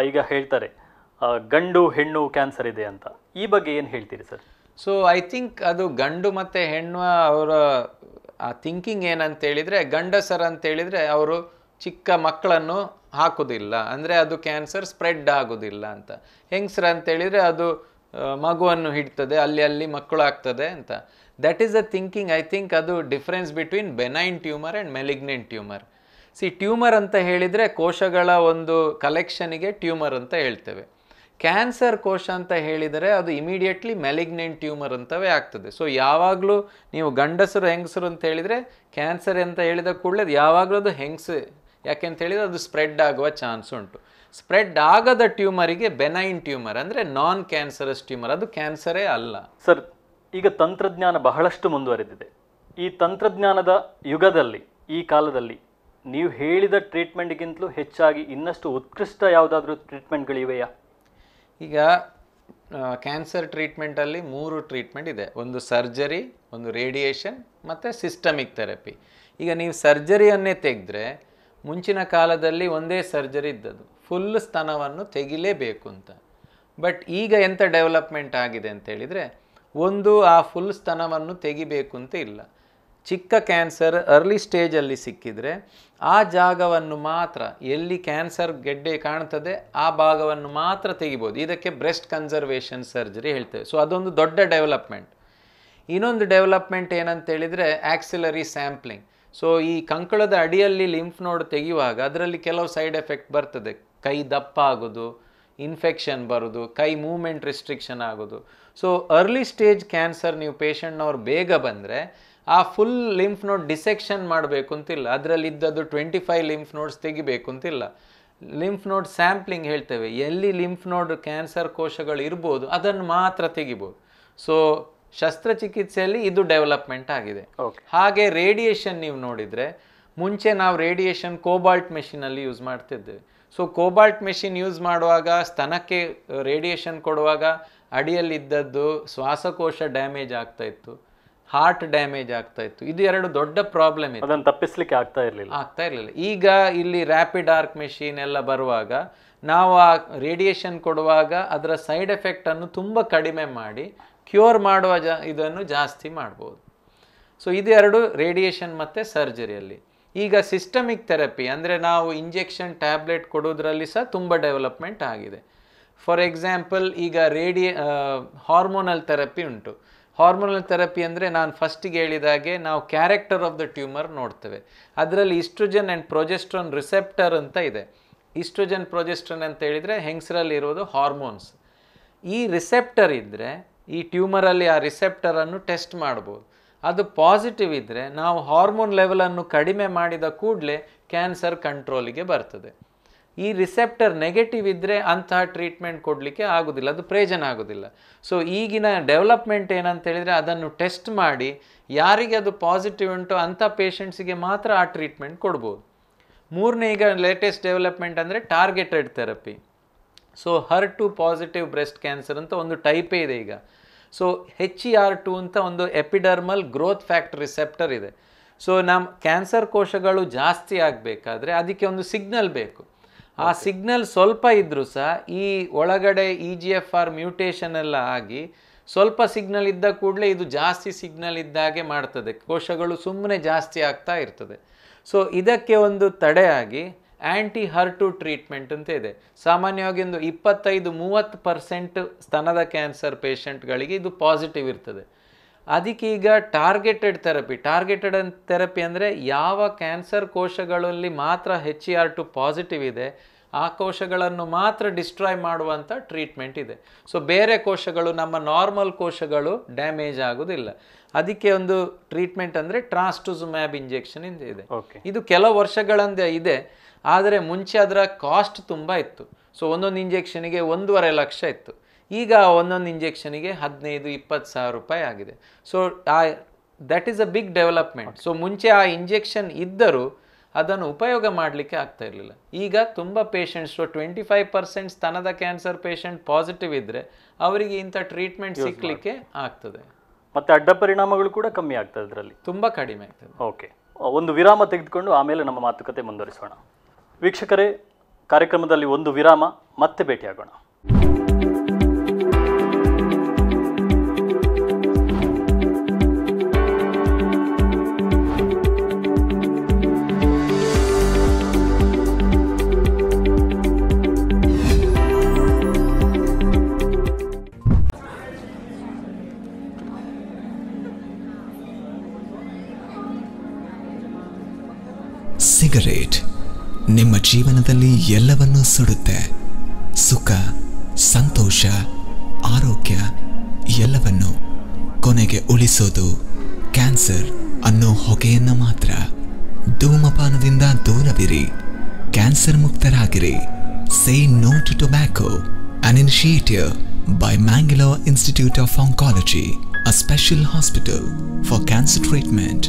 ಈಗ ಹೇಳ್ತಾರೆ ಗಂಡು ಹೆಣ್ಣು ಕ್ಯಾನ್ಸರ್ ಇದೆ ಅಂತ, ಈ ಬಗ್ಗೆ ಏನು ಹೇಳ್ತೀರಿ ಸರ್? ಸೊ ಐ ಥಿಂಕ್ ಅದು ಗಂಡು ಮತ್ತು ಹೆಣ್ಣು ಅವರ ಆ ಥಿಂಕಿಂಗ್ ಏನಂತ ಹೇಳಿದರೆ, ಗಂಡಸರು ಅಂತೇಳಿದರೆ ಅವರು ಚಿಕ್ಕ ಮಕ್ಕಳನ್ನು ಹಾಕೋದಿಲ್ಲ, ಅಂದರೆ ಅದು ಕ್ಯಾನ್ಸರ್ ಸ್ಪ್ರೆಡ್ ಆಗೋದಿಲ್ಲ ಅಂತ. ಹೆಂಗಸರು ಅಂತೇಳಿದರೆ ಅದು ಮಗುವನ್ನು ಹಿಡ್ತದೆ, ಅಲ್ಲಿ ಮಕ್ಕಳು ಆಗ್ತದೆ ಅಂತ. That is the thinking. I think ಅದು difference between benign tumour and malignant tumour. Tumour ಅಂತ ಹೇಳಿದರೆ ಕೋಶಗಳ ಒಂದು ಕಲೆಕ್ಷನಿಗೆ ಟ್ಯೂಮರ್ ಅಂತ ಹೇಳ್ತೇವೆ. ಕ್ಯಾನ್ಸರ್ ಕೋಶ ಅಂತ ಹೇಳಿದರೆ ಅದು ಇಮಿಡಿಯೇಟ್ಲಿ ಮೆಲಿಗ್ನೆಂಟ್ ಟ್ಯೂಮರ್ ಅಂತವೇ ಆಗ್ತದೆ. ಸೊ ಯಾವಾಗಲೂ ನೀವು ಗಂಡಸರು ಹೆಂಗಸರು ಅಂತ ಹೇಳಿದರೆ ಕ್ಯಾನ್ಸರ್ ಅಂತ ಹೇಳಿದ ಕೂಡಲೇ ಯಾವಾಗಲೂ ಅದು ಹೆಂಗಸು, ಯಾಕೆಂತ ಹೇಳಿದರೆ ಅದು ಸ್ಪ್ರೆಡ್ ಆಗುವ ಚಾನ್ಸ್ ಉಂಟು. ಸ್ಪ್ರೆಡ್ ಆಗದ ಟ್ಯೂಮರಿಗೆ ಬೆನೈನ್ ಟ್ಯೂಮರ್, ಅಂದರೆ ನಾನ್ ಕ್ಯಾನ್ಸರಸ್ ಟ್ಯೂಮರ್, ಅದು ಕ್ಯಾನ್ಸರೇ ಅಲ್ಲ. ಸರ್, ಈಗ ತಂತ್ರಜ್ಞಾನ ಬಹಳಷ್ಟು ಮುಂದುವರೆದಿದೆ. ಈ ತಂತ್ರಜ್ಞಾನದ ಯುಗದಲ್ಲಿ, ಈ ಕಾಲದಲ್ಲಿ ನೀವು ಹೇಳಿದ ಟ್ರೀಟ್ಮೆಂಟ್ಗಿಂತಲೂ ಹೆಚ್ಚಾಗಿ ಇನ್ನಷ್ಟು ಉತ್ಕೃಷ್ಟ ಯಾವುದಾದ್ರೂ ಟ್ರೀಟ್ಮೆಂಟ್ಗಳಿವೆಯಾ? ಈಗ ಕ್ಯಾನ್ಸರ್ ಟ್ರೀಟ್ಮೆಂಟಲ್ಲಿ 3 ಟ್ರೀಟ್ಮೆಂಟ್ ಇದೆ. ಒಂದು ಸರ್ಜರಿ, ಒಂದು ರೇಡಿಯೇಷನ್ ಮತ್ತು ಸಿಸ್ಟಮಿಕ್ ಥೆರಪಿ. ಈಗ ನೀವು ಸರ್ಜರಿಯನ್ನೇ ತೆಗೆದ್ರೆ ಮುಂಚಿನ ಕಾಲದಲ್ಲಿ ಒಂದೇ ಸರ್ಜರಿ ಇದ್ದದ್ದು, ಫುಲ್ ಸ್ತನವನ್ನು ತೆಗಿಲೇಬೇಕು ಅಂತ. ಬಟ್ ಈಗ ಎಂಥ ಡೆವಲಪ್ಮೆಂಟ್ ಆಗಿದೆ ಅಂತ ಹೇಳಿದರೆ, ಒಂದು ಆ ಫುಲ್ ಸ್ತನವನ್ನು ತೆಗಿಬೇಕು ಅಂತ ಇಲ್ಲ. ಚಿಕ್ಕ ಕ್ಯಾನ್ಸರ್ ಅರ್ಲಿ ಸ್ಟೇಜಲ್ಲಿ ಸಿಕ್ಕಿದರೆ ಆ ಜಾಗವನ್ನು ಮಾತ್ರ, ಎಲ್ಲಿ ಕ್ಯಾನ್ಸರ್ ಗೆಡ್ಡೆ ಕಾಣ್ತದೆ ಆ ಭಾಗವನ್ನು ಮಾತ್ರ ತೆಗಿಬೋದು. ಇದಕ್ಕೆ ಬ್ರೆಸ್ಟ್ ಕನ್ಸರ್ವೇಷನ್ ಸರ್ಜರಿ ಹೇಳ್ತೇವೆ. ಸೊ ಅದೊಂದು ದೊಡ್ಡ ಡೆವಲಪ್ಮೆಂಟ್. ಇನ್ನೊಂದು ಡೆವಲಪ್ಮೆಂಟ್ ಏನಂತ ಹೇಳಿದರೆ ಆಕ್ಸಿಲರಿ ಸ್ಯಾಂಪ್ಲಿಂಗ್. ಸೊ ಈ ಕಂಕಳದ ಅಡಿಯಲ್ಲಿ ಲಿಂಫ್ ನೋಡ್ ತೆಗೆಯುವಾಗ ಅದರಲ್ಲಿ ಕೆಲವು ಸೈಡ್ ಎಫೆಕ್ಟ್ ಬರ್ತದೆ. ಕೈ ದಪ್ಪ ಆಗೋದು, ಇನ್ಫೆಕ್ಷನ್ ಬರೋದು, ಕೈ ಮೂವ್ಮೆಂಟ್ ರಿಸ್ಟ್ರಿಕ್ಷನ್ ಆಗೋದು. ಸೊ ಅರ್ಲಿ ಸ್ಟೇಜ್ ಕ್ಯಾನ್ಸರ್ ನೀವು ಪೇಷಂಟ್ನವ್ರು ಬೇಗ ಬಂದರೆ ಆ ಫುಲ್ ಲಿಂಫ್ ನೋಡ್ ಡಿಸೆಕ್ಷನ್ ಮಾಡಬೇಕು ಅಂತಿಲ್ಲ, ಅದರಲ್ಲಿ ಇದ್ದದ್ದು 25 ಲಿಂಫ್ ನೋಡ್ಸ್ ತೆಗಿಬೇಕು ಅಂತಿಲ್ಲ. ಲಿಂಫ್ ನೋಡ್ ಸ್ಯಾಂಪ್ಲಿಂಗ್ ಹೇಳ್ತೇವೆ, ಎಲ್ಲಿ ಲಿಂಫ್ ನೋಡ್ ಕ್ಯಾನ್ಸರ್ ಕೋಶಗಳು ಇರ್ಬೋದು ಅದನ್ನು ಮಾತ್ರ ತೆಗಿಬೋದು. ಸೊ ಶಸ್ತ್ರಚಿಕಿತ್ಸೆಯಲ್ಲಿ ಇದು ಡೆವಲಪ್ಮೆಂಟ್ ಆಗಿದೆ. ಹಾಗೆ ರೇಡಿಯೇಷನ್ ನೀವು ನೋಡಿದರೆ ಮುಂಚೆ ನಾವು ರೇಡಿಯೇಷನ್ ಕೋಬಾಲ್ಟ್ ಮೆಷಿನಲ್ಲಿ ಯೂಸ್ ಮಾಡ್ತಿದ್ದೇವೆ. ಸೊ ಕೋಬಾಲ್ಟ್ ಮೆಷಿನ್ ಯೂಸ್ ಮಾಡುವಾಗ ಸ್ತನಕ್ಕೆ ರೇಡಿಯೇಷನ್ ಕೊಡುವಾಗ ಅಡಿಯಲ್ಲಿದ್ದದ್ದು ಶ್ವಾಸಕೋಶ ಡ್ಯಾಮೇಜ್ ಆಗ್ತಾ ಇತ್ತು, ಹಾರ್ಟ್ ಡ್ಯಾಮೇಜ್ ಆಗ್ತಾ ಇತ್ತು. ಇದು ಎರಡು ದೊಡ್ಡ ಪ್ರಾಬ್ಲಮ್ ಇತ್ತು, ಅದನ್ನು ತಪ್ಪಿಸ್ಲಿಕ್ಕೆ ಆಗ್ತಾ ಇರಲಿಲ್ಲ. ಈಗ ಇಲ್ಲಿ ರ್ಯಾಪಿಡ್ ಆರ್ಕ್ ಮೆಷಿನ್ ಎಲ್ಲ ಬರುವಾಗ ನಾವು ಆ ರೇಡಿಯೇಷನ್ ಕೊಡುವಾಗ ಅದರ ಸೈಡ್ ಎಫೆಕ್ಟನ್ನು ತುಂಬ ಕಡಿಮೆ ಮಾಡಿ ಕ್ಯೂರ್ ಮಾಡುವ ಇದನ್ನು ಜಾಸ್ತಿ ಮಾಡ್ಬೋದು. ಸೊ ಇದೆರಡು ರೇಡಿಯೇಷನ್ ಮತ್ತು ಸರ್ಜರಿಯಲ್ಲಿ. ಈಗ ಸಿಸ್ಟಮಿಕ್ ಥೆರಪಿ ಅಂದರೆ ನಾವು ಇಂಜೆಕ್ಷನ್ ಟ್ಯಾಬ್ಲೆಟ್ ಕೊಡೋದ್ರಲ್ಲಿ ಸಹ ತುಂಬ ಡೆವಲಪ್ಮೆಂಟ್ ಆಗಿದೆ. ಫಾರ್ ಎಕ್ಸಾಂಪಲ್ ಈಗ ಹಾರ್ಮೋನಲ್ ಥೆರಪಿ ಉಂಟು. ಹಾರ್ಮೋನಲ್ ಥೆರಪಿ ಅಂದರೆ ನಾನು ಫಸ್ಟಿಗೆ ಹೇಳಿದಾಗೆ ನಾವು ಕ್ಯಾರೆಕ್ಟರ್ ಆಫ್ ದ ಟ್ಯೂಮರ್ ನೋಡ್ತೇವೆ. ಅದರಲ್ಲಿ ಈಸ್ಟ್ರೋಜನ್ ಆ್ಯಂಡ್ ಪ್ರೊಜೆಸ್ಟ್ರಾನ್ ರಿಸೆಪ್ಟರ್ ಅಂತ ಇದೆ. ಈಸ್ಟ್ರೋಜನ್ ಪ್ರೊಜೆಸ್ಟ್ರಾನ್ ಅಂತ ಹೇಳಿದರೆ ಹೆಂಗಸರಲ್ಲಿ ಇರೋದು ಹಾರ್ಮೋನ್ಸ್. ಈ ರಿಸೆಪ್ಟರ್ ಇದ್ದರೆ ಈ ಟ್ಯೂಮರಲ್ಲಿ ಆ ರಿಸೆಪ್ಟರನ್ನು ಟೆಸ್ಟ್ ಮಾಡ್ಬೋದು. ಅದು ಪಾಸಿಟಿವ್ ಇದ್ದರೆ ನಾವು ಹಾರ್ಮೋನ್ ಲೆವೆಲನ್ನು ಕಡಿಮೆ ಮಾಡಿದ ಕೂಡಲೇ ಕ್ಯಾನ್ಸರ್ ಕಂಟ್ರೋಲಿಗೆ ಬರ್ತದೆ. ಈ ರಿಸೆಪ್ಟರ್ ನೆಗೆಟಿವ್ ಇದ್ದರೆ ಅಂತಹ ಟ್ರೀಟ್ಮೆಂಟ್ ಕೊಡಲಿಕ್ಕೆ ಆಗೋದಿಲ್ಲ, ಅದು ಪ್ರಯೋಜನ ಆಗೋದಿಲ್ಲ. ಸೊ ಈಗಿನ ಡೆವಲಪ್ಮೆಂಟ್ ಏನಂತ ಹೇಳಿದರೆ ಅದನ್ನು ಟೆಸ್ಟ್ ಮಾಡಿ ಯಾರಿಗೆ ಅದು ಪಾಸಿಟಿವ್ ಉಂಟು ಅಂಥ ಪೇಷಂಟ್ಸಿಗೆ ಮಾತ್ರ ಆ ಟ್ರೀಟ್ಮೆಂಟ್ ಕೊಡ್ಬೋದು. ಮೂರನೇ ಈಗ ಲೇಟೆಸ್ಟ್ ಡೆವಲಪ್ಮೆಂಟ್ ಅಂದರೆ targeted therapy. So HER2 positive breast cancer ಅಂತ ಒಂದು ಟೈಪೇ ಇದೆ ಈಗ. ಸೊ HER2 ಅಂತ ಒಂದು ಎಪಿಡರ್ಮಲ್ ಗ್ರೋತ್ ಫ್ಯಾಕ್ಟರ್ ರಿಸೆಪ್ಟರ್ ಇದೆ. ಸೊ ನಮ್ಮ ಕ್ಯಾನ್ಸರ್ ಕೋಶಗಳು ಜಾಸ್ತಿ ಆಗಬೇಕಾದ್ರೆ ಅದಕ್ಕೆ ಒಂದು ಸಿಗ್ನಲ್ ಬೇಕು. ಆ ಸಿಗ್ನಲ್ ಸ್ವಲ್ಪ ಇದ್ದರೂ ಸಹ ಈ ಒಳಗಡೆ EGFR ಮ್ಯೂಟೇಷನ್ ಎಲ್ಲ ಆಗಿ ಸ್ವಲ್ಪ ಸಿಗ್ನಲ್ ಇದ್ದ ಕೂಡಲೇ ಇದು ಜಾಸ್ತಿ ಸಿಗ್ನಲ್ ಇದ್ದಾಗೆ ಮಾಡ್ತದೆ, ಕೋಶಗಳು ಸುಮ್ಮನೆ ಜಾಸ್ತಿ ಆಗ್ತಾ ಇರ್ತದೆ. ಸೊ ಇದಕ್ಕೆ ಒಂದು ತಡೆಯಾಗಿ ಆ್ಯಂಟಿ-HER2 ಟ್ರೀಟ್ಮೆಂಟ್ ಅಂತ ಇದೆ. ಸಾಮಾನ್ಯವಾಗಿ ಒಂದು 25-30% ಸ್ತನದ ಕ್ಯಾನ್ಸರ್ ಪೇಷಂಟ್ಗಳಿಗೆ ಇದು ಪಾಸಿಟಿವ್ ಇರ್ತದೆ. ಅದಕ್ಕೆ ಈಗ ಟಾರ್ಗೆಟೆಡ್ ಥೆರಪಿ ಅಂದರೆ ಯಾವ ಕ್ಯಾನ್ಸರ್ ಕೋಶಗಳಲ್ಲಿ ಮಾತ್ರ HER2 ಪಾಸಿಟಿವ್ ಇದೆ ಆ ಕೋಶಗಳನ್ನು ಮಾತ್ರ ಡಿಸ್ಟ್ರಾಯ್ ಮಾಡುವಂಥ ಟ್ರೀಟ್ಮೆಂಟ್ ಇದೆ. ಸೊ ಬೇರೆ ಕೋಶಗಳು, ನಮ್ಮ ನಾರ್ಮಲ್ ಕೋಶಗಳು ಡ್ಯಾಮೇಜ್ ಆಗೋದಿಲ್ಲ. ಅದಕ್ಕೆ ಒಂದು ಟ್ರೀಟ್ಮೆಂಟ್ ಅಂದರೆ ಟ್ರಾಸ್ಟುಜುಮ್ಯಾಬ್ ಇಂಜೆಕ್ಷನ್ ಇಂದ ಇದೆ. ಇದು ಕೆಲವು ವರ್ಷಗಳಿಂದ ಇದೆ, ಆದರೆ ಮುಂಚೆ ಅದರ ಕಾಸ್ಟ್ ತುಂಬ ಇತ್ತು. ಸೊ ಒಂದೊಂದು ಇಂಜೆಕ್ಷನಿಗೆ 1.5 ಲಕ್ಷ ಇತ್ತು. ಈಗ ಒಂದೊಂದು ಇಂಜೆಕ್ಷನಿಗೆ 15-20 ಸಾವಿರ ರೂಪಾಯಿ ಆಗಿದೆ. So that is a big development. So ಮುಂಚೆ ಆ ಇಂಜೆಕ್ಷನ್ ಇದ್ದರೂ ಅದನ್ನು ಉಪಯೋಗ ಮಾಡಲಿಕ್ಕೆ ಆಗ್ತಾ ಇರಲಿಲ್ಲ. ಈಗ ತುಂಬ ಪೇಷಂಟ್ಸ್ 25% ಸ್ತನದ ಕ್ಯಾನ್ಸರ್ ಪೇಷಂಟ್ ಪಾಸಿಟಿವ್ ಇದ್ದರೆ ಅವರಿಗೆ ಇಂಥ ಟ್ರೀಟ್ಮೆಂಟ್ ಸಿಕ್ಕಲಿಕ್ಕೆ ಆಗ್ತದೆ. ಮತ್ತು ಅಡ್ಡ ಪರಿಣಾಮಗಳು ಕೂಡ ಕಮ್ಮಿ ಆಗ್ತದೆ, ಇದರಲ್ಲಿ ತುಂಬ ಕಡಿಮೆ ಆಗ್ತದೆ. ಓಕೆ, ಒಂದು ವಿರಾಮ ತೆಗೆದುಕೊಂಡು ಆಮೇಲೆ ನಮ್ಮ ಮಾತುಕತೆ ಮುಂದುವರಿಸೋಣ. ವೀಕ್ಷಕರೇ, ಕಾರ್ಯಕ್ರಮದಲ್ಲಿ ಒಂದು ವಿರಾಮ, ಮತ್ತೆ ಭೇಟಿಯಾಗೋಣ. ಸಿಗರೇಟ್ ನಿಮ್ಮ ಜೀವನದಲ್ಲಿ ಎಲ್ಲವನ್ನೂ ಸುಡುತ್ತೆ. ಸುಖ, ಸಂತೋಷ, ಆರೋಗ್ಯ ಎಲ್ಲವನ್ನು. ಕೊನೆಗೆ ಉಳಿಸೋದು ಕ್ಯಾನ್ಸರ್ ಅನ್ನೋ ಹೊಗೆಯನ್ನ ಮಾತ್ರ. ಧೂಮಪಾನದಿಂದ ದೂರವಿರಿ, ಕ್ಯಾನ್ಸರ್ ಮುಕ್ತರಾಗಿರಿ. Say no to tobacco, an initiative by Mangalore Institute of Oncology, a special hospital for cancer treatment.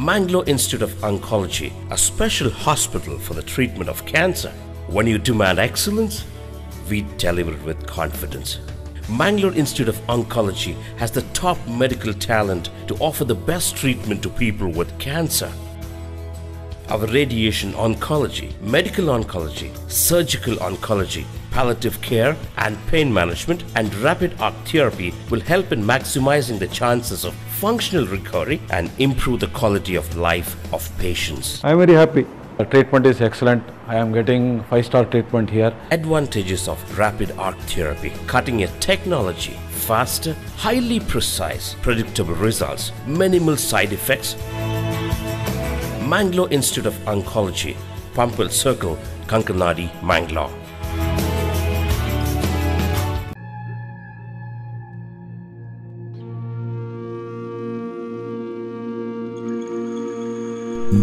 Mangalore Institute of Oncology, a special hospital for the treatment of cancer. When you demand excellence, we deliver it with confidence. Mangalore Institute of Oncology has the top medical talent to offer the best treatment to people with cancer. Our radiation oncology, medical oncology, surgical oncology, palliative care and pain management and rapid arc therapy will help in maximizing the chances of functional recovery and improve the quality of life of patients. I am very happy. The treatment is excellent. I am getting 5-star treatment here. Advantages of rapid arc therapy: cutting edge technology, faster, highly precise, predictable results, minimal side effects. Mangalore Institute of Oncology, Pampil Circle, Kankanadi, Mangalore.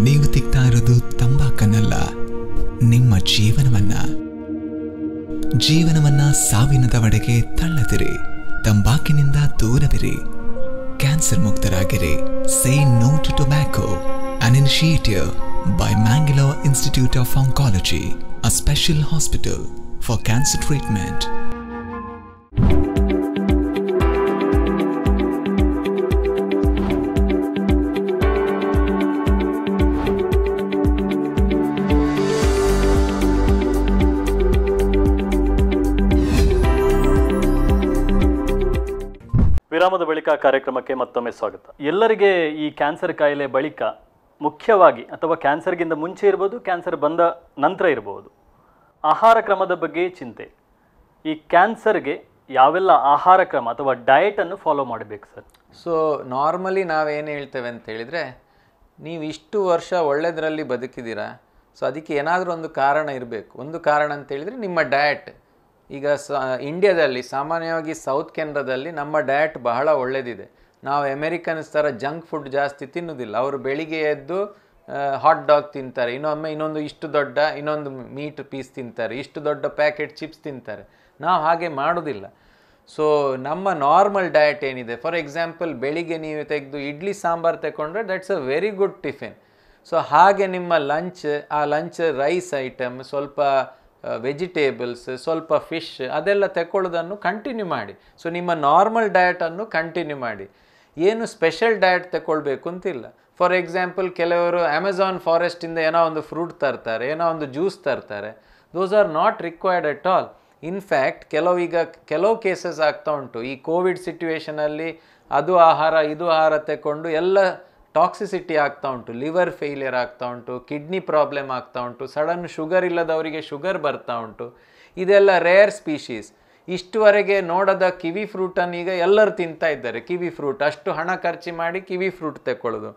ನೀವು ತಿಕ್ತಾ ಇರೋದು ತಂಬಾಕನ್ನಲ್ಲ, ನಿಮ್ಮ ಜೀವನವನ್ನ ಸಾವಿನ ದವಡೆಗೆ ತಳ್ಳದಿರಿ. ತಂಬಾಕಿನಿಂದ ದೂರವಿರಿ, ಕ್ಯಾನ್ಸರ್ ಮುಕ್ತರಾಗಿರಿ. Say no to tobacco, an initiative by Mangalore Institute of Oncology, a special hospital for cancer treatment. ವಿರಾಮದ ಬಳಿಕ ಕಾರ್ಯಕ್ರಮಕ್ಕೆ ಮತ್ತೊಮ್ಮೆ ಸ್ವಾಗತ. ಎಲ್ಲರಿಗೆ ಈ ಕ್ಯಾನ್ಸರ್ ಕಾಯಿಲೆ ಬಳಿಕ ಮುಖ್ಯವಾಗಿ ಅಥವಾ ಕ್ಯಾನ್ಸರ್ಗಿಂತ ಮುಂಚೆ ಇರ್ಬೋದು, ಕ್ಯಾನ್ಸರ್ ಬಂದ ನಂತರ ಇರಬಹುದು, ಆಹಾರ ಕ್ರಮದ ಬಗ್ಗೆ ಚಿಂತೆ. ಈ ಕ್ಯಾನ್ಸರ್ಗೆ ಯಾವೆಲ್ಲ ಆಹಾರ ಕ್ರಮ ಅಥವಾ ಡಯಟನ್ನು ಫಾಲೋ ಮಾಡಬೇಕು ಸರ್? ಸೊ ನಾರ್ಮಲಿ ನಾವೇನು ಹೇಳ್ತೇವೆ ಅಂತ ಹೇಳಿದರೆ, ನೀವು ಇಷ್ಟು ವರ್ಷ ಒಳ್ಳೆಯದರಲ್ಲಿ ಬದುಕಿದ್ದೀರಾ, ಸೊ ಅದಕ್ಕೆ ಏನಾದರೂ ಒಂದು ಕಾರಣ ಇರಬೇಕು. ಒಂದು ಕಾರಣ ಅಂತ ಹೇಳಿದರೆ ನಿಮ್ಮ ಡಯಟ್. ಈಗ ಇಂಡಿಯಾದಲ್ಲಿ ಸಾಮಾನ್ಯವಾಗಿ ಸೌತ್ ಕೆನಡಾದಲ್ಲಿ ನಮ್ಮ ಡಯಟ್ ಬಹಳ ಒಳ್ಳೆಯದಿದೆ. ನಾವು ಅಮೆರಿಕನ್ಸ್ ಥರ ಜಂಕ್ ಫುಡ್ ಜಾಸ್ತಿ ತಿನ್ನೋದಿಲ್ಲ. ಅವರು ಬೆಳಿಗ್ಗೆ ಎದ್ದು ಹಾಟ್ ಡಾಗ್ ತಿಂತಾರೆ, ಇನ್ನೊಂದು ಇಷ್ಟು ದೊಡ್ಡ ಇನ್ನೊಂದು ಮೀಟ್ ಪೀಸ್ ತಿಂತಾರೆ, ಇಷ್ಟು ದೊಡ್ಡ ಪ್ಯಾಕೆಟ್ ಚಿಪ್ಸ್ ತಿಂತಾರೆ. ನಾವು ಹಾಗೆ ಮಾಡೋದಿಲ್ಲ. ಸೊ ನಮ್ಮ ನಾರ್ಮಲ್ ಡಯಟ್ ಏನಿದೆ, ಫಾರ್ ಎಕ್ಸಾಂಪಲ್ ಬೆಳಿಗ್ಗೆ ನೀವು ತೆಗೆದು ಇಡ್ಲಿ ಸಾಂಬಾರು ತಗೊಂಡ್ರೆ that's a very good tiffin. So ಹಾಗೆ ನಿಮ್ಮ ಲಂಚ್ ರೈಸ್ ಐಟಮ್, ಸ್ವಲ್ಪ ವೆಜಿಟೇಬಲ್ಸ್, ಸ್ವಲ್ಪ ಫಿಶ್ ಅದೆಲ್ಲ ತಗೊಳ್ಳೋದನ್ನು ಕಂಟಿನ್ಯೂ ಮಾಡಿ. ಸೊ ನಿಮ್ಮ ನಾರ್ಮಲ್ ಡಯಟನ್ನು ಕಂಟಿನ್ಯೂ ಮಾಡಿ. ಏನು ಸ್ಪೆಷಲ್ ಡಯಟ್ ತಗೊಳ್ಬೇಕು ಅಂತಿಲ್ಲ. ಫಾರ್ ಎಕ್ಸಾಂಪಲ್ ಕೆಲವರು ಅಮೆಝಾನ್ ಫಾರೆಸ್ಟಿಂದ ಏನೋ ಒಂದು ಫ್ರೂಟ್ ತರ್ತಾರೆ, ಏನೋ ಒಂದು ಜ್ಯೂಸ್ ತರ್ತಾರೆ. Those are not required at all. In fact ಕೆಲವು ಕೇಸಸ್ ಆಗ್ತಾ ಉಂಟು. ಈ ಕೋವಿಡ್ ಸಿಚುವೇಷನಲ್ಲಿ ಅದು ಆಹಾರ ಇದು ಆಹಾರ ತಗೊಂಡು ಎಲ್ಲ ಟಾಕ್ಸಿಸಿಟಿ ಆಗ್ತಾ ಉಂಟು, ಲಿವರ್ ಫೇಲಿಯರ್ ಆಗ್ತಾ ಉಂಟು, ಕಿಡ್ನಿ ಪ್ರಾಬ್ಲಮ್ ಆಗ್ತಾ ಉಂಟು, ಸಡನ್ ಶುಗರ್ ಇಲ್ಲದವರಿಗೆ ಶುಗರ್ ಬರ್ತಾ ಉಂಟು. ಇದೆಲ್ಲ ರೇರ್ ಸ್ಪೀಶೀಸ್. ಇಷ್ಟುವರೆಗೆ ನೋಡದ ಕಿವಿ ಫ್ರೂಟನ್ನು ಈಗ ಎಲ್ಲರೂ ತಿಂತಾ ಇದ್ದಾರೆ. ಕಿವಿ ಫ್ರೂಟ್ ಅಷ್ಟು ಹಣ ಖರ್ಚು ಮಾಡಿ ಕಿವಿ ಫ್ರೂಟ್ ತಗೊಳ್ಳೋದು.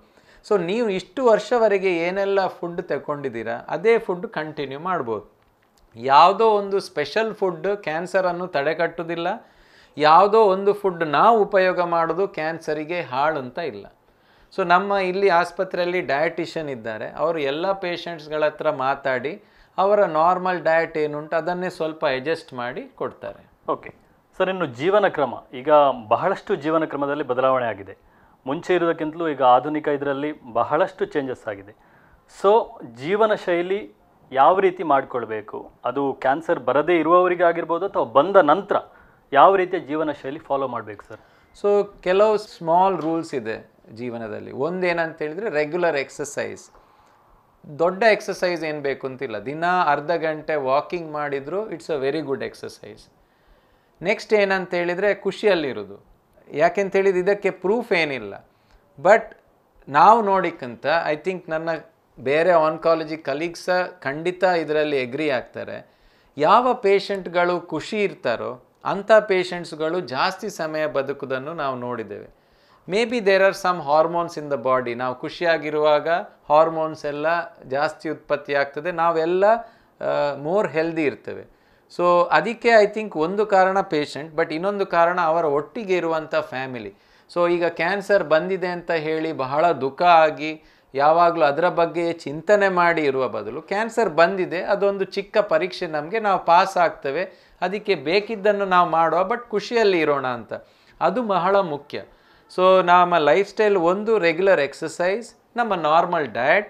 ಸೊ ನೀವು ಇಷ್ಟು ವರ್ಷವರೆಗೆ ಏನೆಲ್ಲ ಫುಡ್ ತಗೊಂಡಿದ್ದೀರಾ ಅದೇ ಫುಡ್ ಕಂಟಿನ್ಯೂ ಮಾಡ್ಬೋದು. ಯಾವುದೋ ಒಂದು ಸ್ಪೆಷಲ್ ಫುಡ್ ಕ್ಯಾನ್ಸರನ್ನು ತಡೆಗಟ್ಟುವುದಿಲ್ಲ. ಯಾವುದೋ ಒಂದು ಫುಡ್ ನಾವು ಉಪಯೋಗ ಮಾಡೋದು ಕ್ಯಾನ್ಸರಿಗೆ ಹಾಳು ಅಂತ ಇಲ್ಲ. ಸೊ ನಮ್ಮ ಇಲ್ಲಿ ಆಸ್ಪತ್ರೆಯಲ್ಲಿ ಡಯಟಿಷಿಯನ್ ಇದ್ದಾರೆ. ಅವರು ಎಲ್ಲ ಪೇಷಂಟ್ಸ್ಗಳ ಹತ್ರ ಮಾತಾಡಿ ಅವರ ನಾರ್ಮಲ್ ಡಯಟ್ ಏನುಂಟು ಅದನ್ನೇ ಸ್ವಲ್ಪ ಅಡ್ಜಸ್ಟ್ ಮಾಡಿ ಕೊಡ್ತಾರೆ. ಓಕೆ ಸರ್, ಇನ್ನು ಜೀವನ ಕ್ರಮ, ಈಗ ಬಹಳಷ್ಟು ಜೀವನ ಕ್ರಮದಲ್ಲಿ ಬದಲಾವಣೆ ಆಗಿದೆ. ಮುಂಚೆ ಇರೋದಕ್ಕಿಂತಲೂ ಈಗ ಆಧುನಿಕ ಇದರಲ್ಲಿ ಬಹಳಷ್ಟು ಚೇಂಜಸ್ ಆಗಿದೆ. ಸೊ ಜೀವನ ಶೈಲಿ ಯಾವ ರೀತಿ ಮಾಡಿಕೊಳ್ಬೇಕು, ಅದು ಕ್ಯಾನ್ಸರ್ ಬರದೇ ಇರುವವರಿಗಾಗಿರ್ಬೋದು ಅಥವಾ ಬಂದ ನಂತರ ಯಾವ ರೀತಿಯ ಜೀವನ ಶೈಲಿ ಫಾಲೋ ಮಾಡಬೇಕು ಸರ್? ಸೊ ಕೆಲವು ಸ್ಮಾಲ್ ರೂಲ್ಸ್ ಇದೆ ಜೀವನದಲ್ಲಿ. ಒಂದೇನಂತ ಹೇಳಿದರೆ ರೆಗ್ಯುಲರ್ ಎಕ್ಸಸೈಸ್. ದೊಡ್ಡ ಎಕ್ಸಸೈಸ್ ಏನು ಬೇಕು ಅಂತಿಲ್ಲ, ದಿನ ಅರ್ಧ ಗಂಟೆ ವಾಕಿಂಗ್ ಮಾಡಿದರೂ it's a very good exercise. Next ಏನಂತ ಹೇಳಿದರೆ ಖುಷಿಯಲ್ಲಿರೋದು. ಯಾಕೆಂತೇಳಿದ್ರೆ ಇದಕ್ಕೆ ಪ್ರೂಫ್ ಏನಿಲ್ಲ, ಬಟ್ ನಾವು ನೋಡಿಕ್ಕಂತ ಐ ಥಿಂಕ್ ನನ್ನ ಬೇರೆ ಆನ್ಕಾಲಜಿ ಕಲೀಗ್ಸ ಖಂಡಿತ ಇದರಲ್ಲಿ ಎಗ್ರಿ ಆಗ್ತಾರೆ. ಯಾವ ಪೇಷಂಟ್ಗಳು ಖುಷಿ ಇರ್ತಾರೋ ಅಂಥ ಪೇಷಂಟ್ಸ್ಗಳು ಜಾಸ್ತಿ ಸಮಯ ಬದುಕುವುದನ್ನು ನಾವು ನೋಡಿದ್ದೇವೆ. May be there are some hormones in the body. ನಾವು ಖುಷಿಯಾಗಿರುವಾಗ ಹಾರ್ಮೋನ್ಸ್ ಎಲ್ಲ ಜಾಸ್ತಿ ಉತ್ಪತ್ತಿ ಆಗ್ತದೆ, ನಾವೆಲ್ಲ ಮೋರ್ ಹೆಲ್ದಿ ಇರ್ತೇವೆ. ಸೊ ಅದಕ್ಕೆ ಐ ಥಿಂಕ್ ಒಂದು ಕಾರಣ ಪೇಷಂಟ್, ಬಟ್ ಇನ್ನೊಂದು ಕಾರಣ ಅವರ ಒಟ್ಟಿಗೆ ಇರುವಂಥ ಫ್ಯಾಮಿಲಿ. ಸೊ ಈಗ ಕ್ಯಾನ್ಸರ್ ಬಂದಿದೆ ಅಂತ ಹೇಳಿ ಬಹಳ ದುಃಖ ಆಗಿ ಯಾವಾಗಲೂ ಅದರ ಬಗ್ಗೆ ಚಿಂತನೆ ಮಾಡಿ ಇರುವ ಬದಲು, ಕ್ಯಾನ್ಸರ್ ಬಂದಿದೆ ಅದೊಂದು ಚಿಕ್ಕ ಪರೀಕ್ಷೆ, ನಮಗೆ ನಾವು ಪಾಸ್ ಆಗ್ತೇವೆ, ಅದಕ್ಕೆ ಬೇಕಿದ್ದನ್ನು ನಾವು ಮಾಡುವ, ಬಟ್ ಖುಷಿಯಲ್ಲಿ ಇರೋಣ ಅಂತ, ಅದು ಬಹಳ ಮುಖ್ಯ. ಸೊ ನಮ್ಮ ಲೈಫ್ ಸ್ಟೈಲ್ ಒಂದು ರೆಗ್ಯುಲರ್ ಎಕ್ಸಸೈಸ್, ನಮ್ಮ normal diet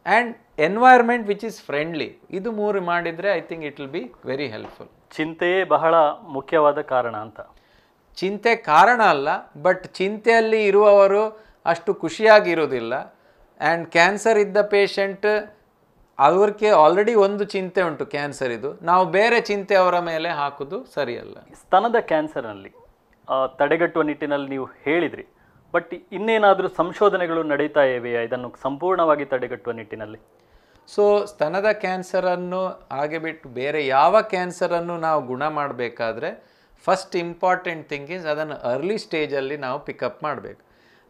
and environment which is friendly, ಇದು ಮೂರು ಮಾಡಿದರೆ I think it will be very helpful. ಚಿಂತೆಯೇ ಬಹಳ ಮುಖ್ಯವಾದ ಕಾರಣ ಅಂತ. ಚಿಂತೆ ಕಾರಣ ಅಲ್ಲ, ಬಟ್ ಚಿಂತೆಯಲ್ಲಿ ಇರುವವರು ಅಷ್ಟು ಖುಷಿಯಾಗಿರೋದಿಲ್ಲ. ಆ್ಯಂಡ್ ಕ್ಯಾನ್ಸರ್ ಇದ್ದ ಪೇಷಂಟ್ ಅವ್ರಿಗೆ ಆಲ್ರೆಡಿ ಒಂದು ಚಿಂತೆ ಉಂಟು ಕ್ಯಾನ್ಸರ್ ಇದು, ನಾವು ಬೇರೆ ಚಿಂತೆ ಅವರ ಮೇಲೆ ಹಾಕೋದು ಸರಿಯಲ್ಲ. ಸ್ತನದ ಕ್ಯಾನ್ಸರ್ನಲ್ಲಿ ತಡೆಗಟ್ಟುವ ನಿಟ್ಟಿನಲ್ಲಿ ನೀವು ಹೇಳಿದ್ರಿ, ಬಟ್ ಇನ್ನೇನಾದರೂ ಸಂಶೋಧನೆಗಳು ನಡೀತಾ ಇವೆಯಾ ಇದನ್ನು ಸಂಪೂರ್ಣವಾಗಿ ತಡೆಗಟ್ಟುವ ನಿಟ್ಟಿನಲ್ಲಿ? ಸೊ ಸ್ತನದ ಕ್ಯಾನ್ಸರನ್ನು ಹಾಗೆ ಬಿಟ್ಟು ಬೇರೆ ಯಾವ ಕ್ಯಾನ್ಸರನ್ನು ನಾವು ಗುಣ ಮಾಡಬೇಕಾದ್ರೆ ಫಸ್ಟ್ ಇಂಪಾರ್ಟೆಂಟ್ ಥಿಂಗ್ ಈಸ್ ಅದನ್ನು ಅರ್ಲಿ ಸ್ಟೇಜಲ್ಲಿ ನಾವು ಪಿಕಪ್ ಮಾಡಬೇಕು.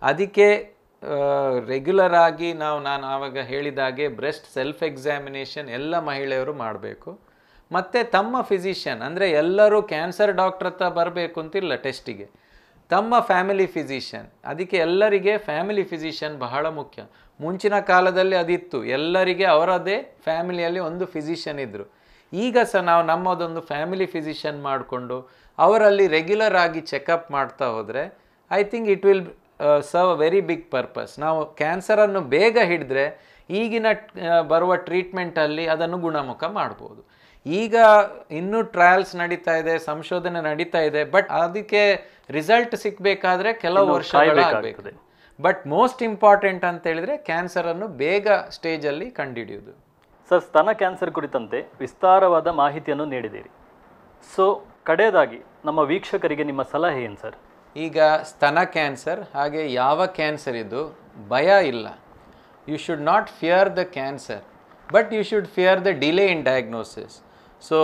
ಅದಕ್ಕೆ ರೆಗ್ಯುಲರ್ ಆಗಿ ನಾನು ಆವಾಗ ಹೇಳಿದಾಗೆ ಬ್ರೆಸ್ಟ್ ಸೆಲ್ಫ್ ಎಕ್ಸಾಮಿನೇಷನ್ ಎಲ್ಲ ಮಹಿಳೆಯರು ಮಾಡಬೇಕು. ಮತ್ತು ತಮ್ಮ ಫಿಸಿಷಿಯನ್, ಅಂದರೆ ಎಲ್ಲರೂ ಕ್ಯಾನ್ಸರ್ ಡಾಕ್ಟ್ರ್ ಹತ್ರ ಬರಬೇಕು ಅಂತಿಲ್ಲ ಟೆಸ್ಟಿಗೆ, ತಮ್ಮ ಫ್ಯಾಮಿಲಿ ಫಿಸಿಷಿಯನ್, ಅದಕ್ಕೆ ಎಲ್ಲರಿಗೆ ಫ್ಯಾಮಿಲಿ ಫಿಸಿಷಿಯನ್ ಬಹಳ ಮುಖ್ಯ. ಮುಂಚಿನ ಕಾಲದಲ್ಲಿ ಅದಿತ್ತು, ಎಲ್ಲರಿಗೆ ಅವರದೇ ಫ್ಯಾಮಿಲಿಯಲ್ಲಿ ಒಂದು ಫಿಸಿಷಿಯನ್ ಇದ್ದರು. ಈಗ ಸಹ ನಾವು ನಮ್ಮದೊಂದು ಫ್ಯಾಮಿಲಿ ಫಿಸಿಷಿಯನ್ ಮಾಡಿಕೊಂಡು ಅವರಲ್ಲಿ ರೆಗ್ಯುಲರ್ ಆಗಿ ಚೆಕಪ್ ಮಾಡ್ತಾ ಹೋದರೆ I think it will serve a very big purpose. ನಾವು ಕ್ಯಾನ್ಸರನ್ನು ಬೇಗ ಹಿಡಿದ್ರೆ ಈಗಿನ ಬರುವ ಟ್ರೀಟ್ಮೆಂಟಲ್ಲಿ ಅದನ್ನು ಗುಣಮುಖ ಮಾಡ್ಬೋದು. ಈಗ ಇನ್ನೂ ಟ್ರಯಲ್ಸ್ ನಡೀತಾ ಇದೆ, ಸಂಶೋಧನೆ ನಡೀತಾ ಇದೆ, ಬಟ್ ಅದಕ್ಕೆ ರಿಸಲ್ಟ್ ಸಿಕ್ಕಬೇಕಾದ್ರೆ ಕೆಲವು ವರ್ಷಗಳಾಗಬೇಕು. ಬಟ್ ಮೋಸ್ಟ್ ಇಂಪಾರ್ಟೆಂಟ್ ಅಂತ ಹೇಳಿದ್ರೆ ಕ್ಯಾನ್ಸರನ್ನು ಬೇಗ ಸ್ಟೇಜಲ್ಲಿ ಕಂಡುಹಿಡಿಯೋದು. ಸರ್, ಸ್ತನ ಕ್ಯಾನ್ಸರ್ ಕುರಿತಂತೆ ವಿಸ್ತಾರವಾದ ಮಾಹಿತಿಯನ್ನು ನೀಡಿದ್ದೀರಿ. ಸೊ ಕಡೆಯದಾಗಿ ನಮ್ಮ ವೀಕ್ಷಕರಿಗೆ ನಿಮ್ಮ ಸಲಹೆ ಏನು ಸರ್? ಈಗ ಸ್ತನ ಕ್ಯಾನ್ಸರ್ ಹಾಗೆ ಯಾವ ಕ್ಯಾನ್ಸರ್ ಇದು ಭಯ ಇಲ್ಲ. You should not fear the cancer, but you should fear the delay in diagnosis. So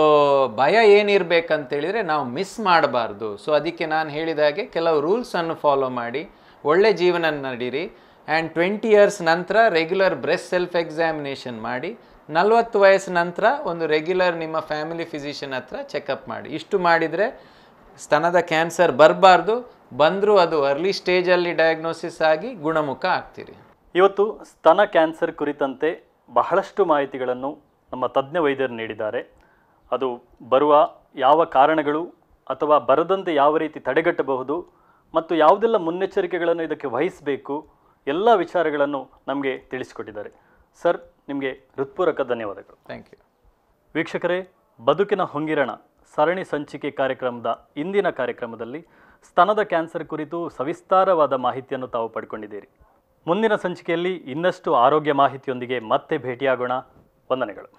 ಭಯ ಏನಿರಬೇಕಂತೇಳಿದರೆ ನಾವು ಮಿಸ್ ಮಾಡಬಾರ್ದು. ಸೊ ಅದಕ್ಕೆ ನಾನು ಹೇಳಿದಾಗೆ ಕೆಲವು ರೂಲ್ಸನ್ನು ಫಾಲೋ ಮಾಡಿ ಒಳ್ಳೆ ಜೀವನ ನಡೀರಿ. ಆ್ಯಂಡ್ 20 years ನಂತರ ರೆಗ್ಯುಲರ್ ಬ್ರೆಸ್ಟ್ ಸೆಲ್ಫ್ ಎಕ್ಸಾಮಿನೇಷನ್ ಮಾಡಿ, 40 ವಯಸ್ಸು ನಂತರ ಒಂದು ರೆಗ್ಯುಲರ್ ನಿಮ್ಮ ಫ್ಯಾಮಿಲಿ ಫಿಸಿಷಿಯನ್ ಹತ್ರ ಚೆಕಪ್ ಮಾಡಿ. ಇಷ್ಟು ಮಾಡಿದರೆ ಸ್ತನದ ಕ್ಯಾನ್ಸರ್ ಬರಬಾರ್ದು, ಬಂದರೂ ಅದು ಅರ್ಲಿ ಸ್ಟೇಜಲ್ಲಿ ಡಯಾಗ್ನೋಸಿಸ್ ಆಗಿ ಗುಣಮುಖ ಆಗ್ತೀರಿ. ಇವತ್ತು ಸ್ತನ ಕ್ಯಾನ್ಸರ್ ಕುರಿತಂತೆ ಬಹಳಷ್ಟು ಮಾಹಿತಿಗಳನ್ನು ನಮ್ಮ ತಜ್ಞ ವೈದ್ಯರು ನೀಡಿದ್ದಾರೆ. ಅದು ಬರುವ ಯಾವ ಕಾರಣಗಳು ಅಥವಾ ಬರದಂತೆ ಯಾವ ರೀತಿ ತಡೆಗಟ್ಟಬಹುದು ಮತ್ತು ಯಾವುದೆಲ್ಲ ಮುನ್ನೆಚ್ಚರಿಕೆಗಳನ್ನು ಇದಕ್ಕೆ ವಹಿಸಬೇಕು, ಎಲ್ಲ ವಿಚಾರಗಳನ್ನು ನಮಗೆ ತಿಳಿಸಿಕೊಟ್ಟಿದ್ದಾರೆ. ಸರ್, ನಿಮಗೆ ಹೃತ್ಪೂರ್ವಕ ಧನ್ಯವಾದಗಳು. Thank you. ವೀಕ್ಷಕರೇ, ಬದುಕಿನ ಹೊಂಗಿರಣ ಸರಣಿ ಸಂಚಿಕೆ ಕಾರ್ಯಕ್ರಮದ ಇಂದಿನ ಕಾರ್ಯಕ್ರಮದಲ್ಲಿ ಸ್ತನದ ಕ್ಯಾನ್ಸರ್ ಕುರಿತು ಸವಿಸ್ತಾರವಾದ ಮಾಹಿತಿಯನ್ನು ತಾವು ಪಡ್ಕೊಂಡಿದ್ದೀರಿ. ಮುಂದಿನ ಸಂಚಿಕೆಯಲ್ಲಿ ಇನ್ನಷ್ಟು ಆರೋಗ್ಯ ಮಾಹಿತಿಯೊಂದಿಗೆ ಮತ್ತೆ ಭೇಟಿಯಾಗೋಣ. ವಂದನೆಗಳು.